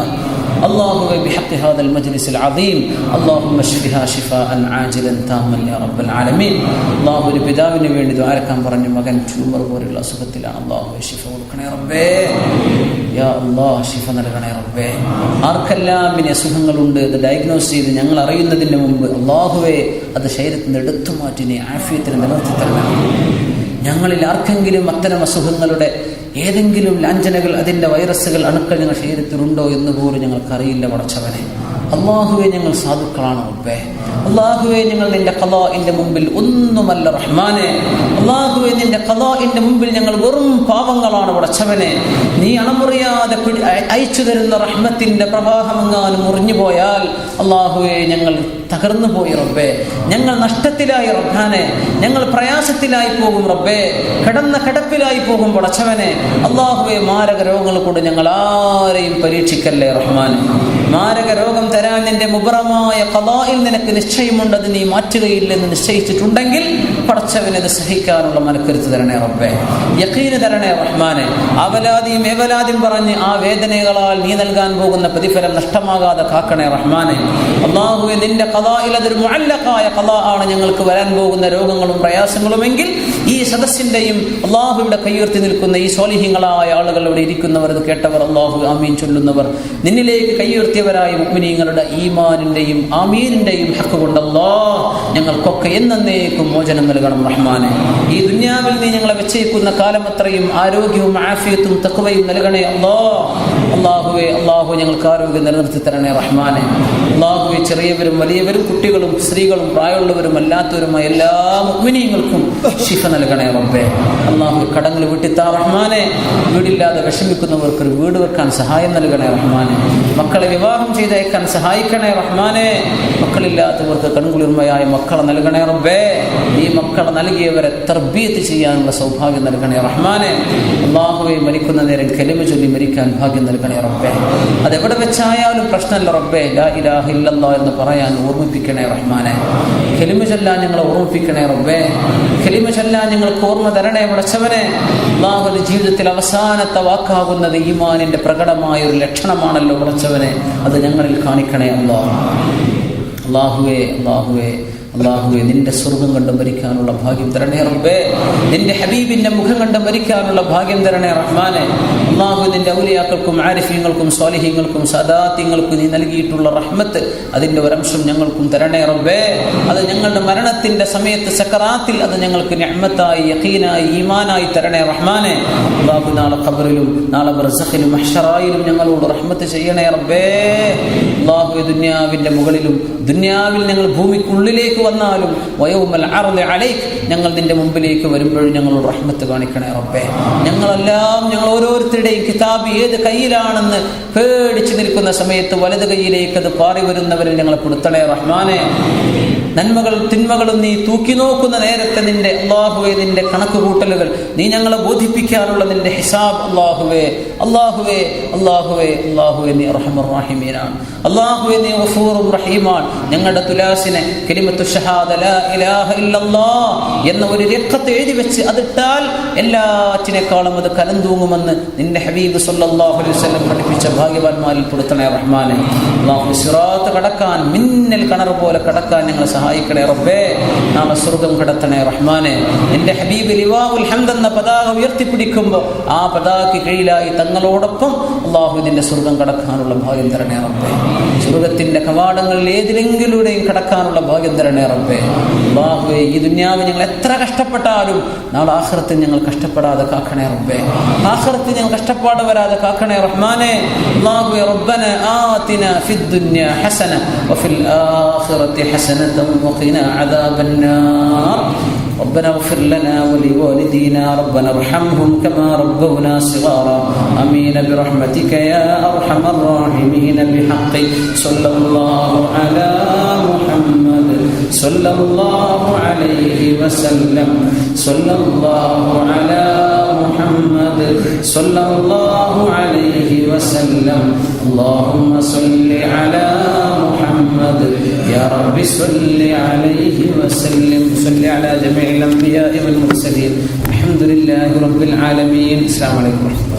അല്ലാഹുവേ ബിഹഖി ഹാദൽ മജ്ലിസിൽ അദീം അല്ലാഹുമ്മ ശ്ഫിഹാ ശിഫാഅൻ ആജിലൻ താമൻ യാ റബ്ബൽ ആലമീൻ. അല്ലാഹു ഒരു പിതാവിന് വേണ്ടി ദ്വാരക്കാൻ പറഞ്ഞു. മകൻ ട്യൂമർ പോലുള്ള അസുഖത്തിലാണ്. അല്ലാഹുവേ ശിഫ കൊടുക്കണേ റബ്ബേ. യാ അല്ലാഹ് ശിഫ നൽകണേ റബ്ബേ. ആർക്കെല്ലാം ഇനി അസുഖങ്ങളുണ്ട് അത് ഡയഗ്നോസ് ചെയ്ത് ഞങ്ങൾ അറിയുന്നതിന് മുമ്പ് അല്ലാഹുവേ അത് ശരീരത്തിൽ നിന്ന് എടുത്തു മാറ്റി നീ ആഫിയത്തിന് നിലനിർത്തി തരണം. ഞങ്ങളിൽ ആർക്കെങ്കിലും അത്തരം അസുഖങ്ങളുടെ ഏതെങ്കിലും ലാഞ്ചനകൾ, അതിൻ്റെ വൈറസുകൾ, അണുക്കൾ ഞങ്ങൾ ശരീരത്തിലുണ്ടോ എന്ന് പോലും ഞങ്ങൾക്കറിയില്ല പടച്ചവനെ. അല്ലാഹുവേ ഞങ്ങൾ സാധുക്കളാണ് റബ്ബേ. അല്ലാഹുവേ ഞങ്ങൾ നിന്റെ ഖളാഇന്റെ മുമ്പിൽ ഒന്നുമല്ല റഹ്മാനെ. അല്ലാഹുവേ നിന്റെ ഖളാഇന്റെ മുമ്പിൽ ഞങ്ങൾ വെറും പാവങ്ങളാണ് പടച്ചവനെ. നീ അണമുറിയാതെ അയച്ചു തരുന്ന റഹ്മത്തിന്റെ പ്രവാഹമെങ്ങാനും മുറിഞ്ഞു പോയാൽ അല്ലാഹുവേ ഞങ്ങൾ തകർന്നു പോയി റബ്ബേ. ഞങ്ങൾ നഷ്ടത്തിലായി റബ്ബാനെ. ഞങ്ങൾ പ്രയാസത്തിലായി പോകും റബ്ബേ. കിടപ്പിലായി പോകും പടച്ചവനെ. അല്ലാഹുവേ മാരക രോഗങ്ങൾ കൊണ്ട് ഞങ്ങൾ ആരെയും പരീക്ഷിക്കല്ലേ റഹ്മാനെ. മാരക രോഗം തരാൻ നിന്റെ മുബറമായ ഖളാഇൽ നിനക്ക് നിശ്ചയമുണ്ട്. അത് നീ മാറ്റുകയില്ലെന്ന് നിശ്ചയിച്ചിട്ടുണ്ടെങ്കിൽ പടച്ചവനത് സഹിക്കാനുള്ള മനക്കരുത്ത് തരണേ റബ്ബേ. യഖീന് തരണേ റഹ്മാനെ. അവലാദിയും ഏവലാദിയും പറഞ്ഞ് ആ വേദനകളാൽ നീ നൽകാൻ പോകുന്ന പ്രതിഫലം നഷ്ടമാകാതെ കാക്കണേ റഹ്മാനെ. അല്ലാഹുവേ നിന്റെ ഖളാഇൽ അതൊരു മുഅല്ലഖായ ഖളാ ആണ് ഞങ്ങൾക്ക് വരാൻ പോകുന്ന രോഗങ്ങളും പ്രയാസങ്ങളുമെങ്കിൽ ഈ സദസ്സിന്റെയും അല്ലാഹുവിന്റെ കയ്യുയർത്തി നിൽക്കുന്ന ഈ സ്വാലിഹീങ്ങളായ ആളുകൾ ഇവിടെ ഇരിക്കുന്നവർ, ഇത് കേട്ടവർ, അല്ലാഹു ആമീൻ ചൊല്ലുന്നവർ, നിന്നിലേക്ക് കയ്യുയർത്തിയവരായ മുഅ്മിനീങ്ങളുടെ ഈമാനിന്റെയും ആമീനിന്റെയും ഹഖ് കൊണ്ട് അല്ലാഹ് ഞങ്ങൾക്കൊക്കെ എന്നേക്കും മോചനം നൽകണം റഹ്മാനെ. ഈ ദുനിയാവിൽ നീ ഞങ്ങളെ വെച്ചേക്കുന്ന കാലം അത്രയും ആരോഗ്യവും ആഫിയത്തും തഖ്വയും നൽകണേ അല്ലാഹ്. അല്ലാഹുവേ, അല്ലാഹു ഞങ്ങൾക്ക് ആരോഗ്യം നിലനിർത്തി തരണേ റഹ്മാനെ. അല്ലാഹുവേ ചെറിയവരും വലിയവരും കുട്ടികളും സ്ത്രീകളും പ്രായമുള്ളവരും അല്ലാത്തവരുമായ എല്ലാ മുഅ്മിനീങ്ങൾക്കും ശിഫ നൽകണേ റബ്ബേ. അല്ലാഹു കടങ്ങൾ വിട്ടിത്താ റഹ്മാനെ. വീടില്ലാതെ വിഷമിക്കുന്നവർക്ക് ഒരു വീട് വെക്കാൻ സഹായം നൽകണേ റഹ്മാനെ. മക്കളെ വിവാഹം ചെയ്തയക്കാൻ സഹായിക്കണേ റഹ്മാനെ. മക്കളില്ലാത്തവർക്ക് കൺകുളിർമയായ മക്കളെ നൽകണേ റബ്ബേ. ഈ മക്കളെ നൽകിയവരെ തർബിയത്ത് ചെയ്യാനുള്ള സൗഭാഗ്യം നൽകണേ റഹ്മാനെ. അല്ലാഹുവേ മരിക്കുന്ന നേരം കലിമ ചൊല്ലി മരിക്കാൻ ഭാഗ്യം നൽകണേ റബ്ബേ. അതെവിടെ വെച്ചായാലും പ്രശ്നമല്ല റബ്ബേ. ലാ ഇലാഹ ഇല്ലല്ലാഹ് എന്ന് പറയാൻ ഓർമ്മിപ്പിക്കണേ റഹ്മാനെ. കലിമ ചൊല്ലാൻ ഞങ്ങളെ ഓർമ്മിപ്പിക്കണേ റബ്ബേ. കലിമ ചൊല്ലാൻ ഞങ്ങൾക്ക് ഓർമ്മ തരണേ പടച്ചവനെ. അല്ലാഹുവിന്റെ ജീവിതത്തിൽ അവസാനത്തെ വാക്കാകുന്നത് ഈമാനിന്റെ പ്രകടമായ ഒരു ലക്ഷണമാണല്ലോ പടച്ചവനെ. അത് ഞങ്ങളിൽ കാണിക്കണേ അല്ലാഹ്. അല്ലാഹുവേ, അല്ലാഹുവേ, അല്ലാഹുവേ നിന്റെ സ്വർഗം കണ്ട് മരിക്കാനുള്ള ഭാഗ്യം തരണേ റബ്ബേ. നിന്റെ ഹബീബിന്റെ മുഖം കണ്ട് മരിക്കാനുള്ള ഭാഗ്യം തരണേ റഹ്മാനെ. അല്ലാഹു നിന്റെ ഔലിയാക്കൾക്കും ആരിഫീങ്ങൾക്കും സ്വാലിഹീങ്ങൾക്കും സദാത്യങ്ങൾക്കും നീ നൽകിയിട്ടുള്ള റഹ്മത്ത്, അതിന്റെ ഒരംശം ഞങ്ങൾക്കും തരണേ റബ്ബേ. അത് ഞങ്ങളുടെ മരണത്തിന്റെ സമയത്ത് സക്കറാത്തിൽ അത് ഞങ്ങൾക്ക് നിഅ്മത്തായി, യഖീനായി, ഈമാനായി തരണേ റഹ്മാനെ. അല്ലാഹു നാളെ ഖബറിലും നാളെ ബർസഖിലും മഹ്ശറായിലും ഞങ്ങളോട് റഹ്മത്ത് ചെയ്യണേ റബ്ബേ. അല്ലാഹു ദുനിയാവിന്റെ മുകളിലും ദുനിയാവിൽ ഞങ്ങൾ ഭൂമിക്കുള്ളിലേക്ക് വന്നാലും വയൗമൽ അർദി അലൈക് ഞങ്ങൾ നിന്റെ മുമ്പിലേക്ക് വരുമ്പോഴും ഞങ്ങളോട് റഹ്മത്ത് കാണിക്കണേ റബ്ബേ. ഞങ്ങളെല്ലാം ഞങ്ങൾ ഓരോരുത്തരുടെയും കിതാബ് ഏത് കയ്യിലാണെന്ന് പേടിച്ചു നിൽക്കുന്ന സമയത്ത് വലത് കയ്യിലേക്ക് അത് പാറി വരുന്നവരിൽ ഞങ്ങളെ പെടുത്തണേ റഹ്മാനെ. നന്മകളും തിന്മകളും നീ തൂക്കി നോക്കുന്ന നേരത്തെ നിന്റെ അല്ലാഹുവേ നിന്റെ കണക്ക് കൂട്ടലുകൾ നീ ഞങ്ങളെ ബോധിപ്പിക്കാനുള്ള നിന്റെ ഹിസാബ് അല്ലാഹുവേ, അല്ലാഹുവേ, അല്ലാഹുവേ, അല്ലാഹുവേ നീ അർഹമർ റഹീമീനാണ്. അല്ലാഹുവേ നീ ഗഫൂറുർ റഹീമാണ്. ഞങ്ങളുടെ തുലാസിനെ കലിമത്തു ഷഹാദ ലാ ഇലാഹ ഇല്ലല്ലാഹ് എന്ന ഒരു രഖത്ത് എഴുതി വെച്ച് അതിട്ടാൽ എല്ലാറ്റിനേക്കാളും അത് കലന്തൂങ്ങുമെന്ന് നിന്റെ ഹബീബ് സല്ലല്ലാഹു അലൈഹി വസല്ലം പഠിപ്പിച്ച ഭാഗ്യവാന്മാരിൽ പെടുത്തണേ റഹ്മാനെ. അല്ലാഹു സിറാത്ത് കടക്കാൻ മിന്നൽ കിണർ പോലെ കടക്കാൻ ഞങ്ങളെ സഹായിക്കണേ റബ്ബേ. നാളെ സ്വർഗം കടത്തണേ റഹ്മാനെ. നിന്റെ ഹബീബ് ലിവാഉൽ ഹംദ് എന്ന പതാക ഉയർത്തിപ്പിടിക്കുമ്പോൾ ആ പതാകയ്ക്ക് കീഴിലായി തങ്ങളോടൊപ്പം അല്ലാഹു നിന്റെ സ്വർഗം കടക്കാനുള്ള ഭാഗ്യം തരണേ റബ്ബേ. സ്വർഗത്തിന്റെ കവാടങ്ങളിൽ ഏതിലെങ്കിലൂടെയും കടക്കാനുള്ള ഭാഗ്യം തരണേ റബ്ബേ. അല്ലാഹുവേ ഈ ദുനിയാവിൽ ഞങ്ങൾ എത്ര കഷ്ടപ്പെട്ടാലും നാളെ ആഖിറത്തിൽ ഞങ്ങൾ കഷ്ടപ്പെടാതെ കാക്കണേ റബ്ബേ. ആഖിറത്തിൽ ഞങ്ങൾ കഷ്ടപ്പാട് വരാതെ കാക്കണേ റഹ്മാനെ. അല്ലാഹുവേ റബ്ബന ആതിന ഫിദ് ദുനിയ ഹസന വഫിൽ ആഖിറതി ഹസനത وقنا عذاب النار. ربنا اغفر لنا ولوالدينا ربنا ارحمهم كما ربونا صغارا امين برحمتك يا ارحم الراحمين بحق صلى الله على محمد صلى الله عليه وسلم صلى الله على محمد മുഹമ്മദ് സ്വല്ലല്ലാഹു അലൈഹി വസല്ലം. അല്ലാഹുമ്മ സ്വല്ലി അലാ മുഹമ്മദ് യാ റബ്ബി സ്വല്ലി അലൈഹി വസല്ലം. സ്വല്ലി അലാ ജമീഇൽ അംബിയാഇ വൽ മുർസലീൻ. അൽഹംദുലില്ലാഹി റബ്ബിൽ ആലമീൻ. അസ്സലാമു അലൈക്കും.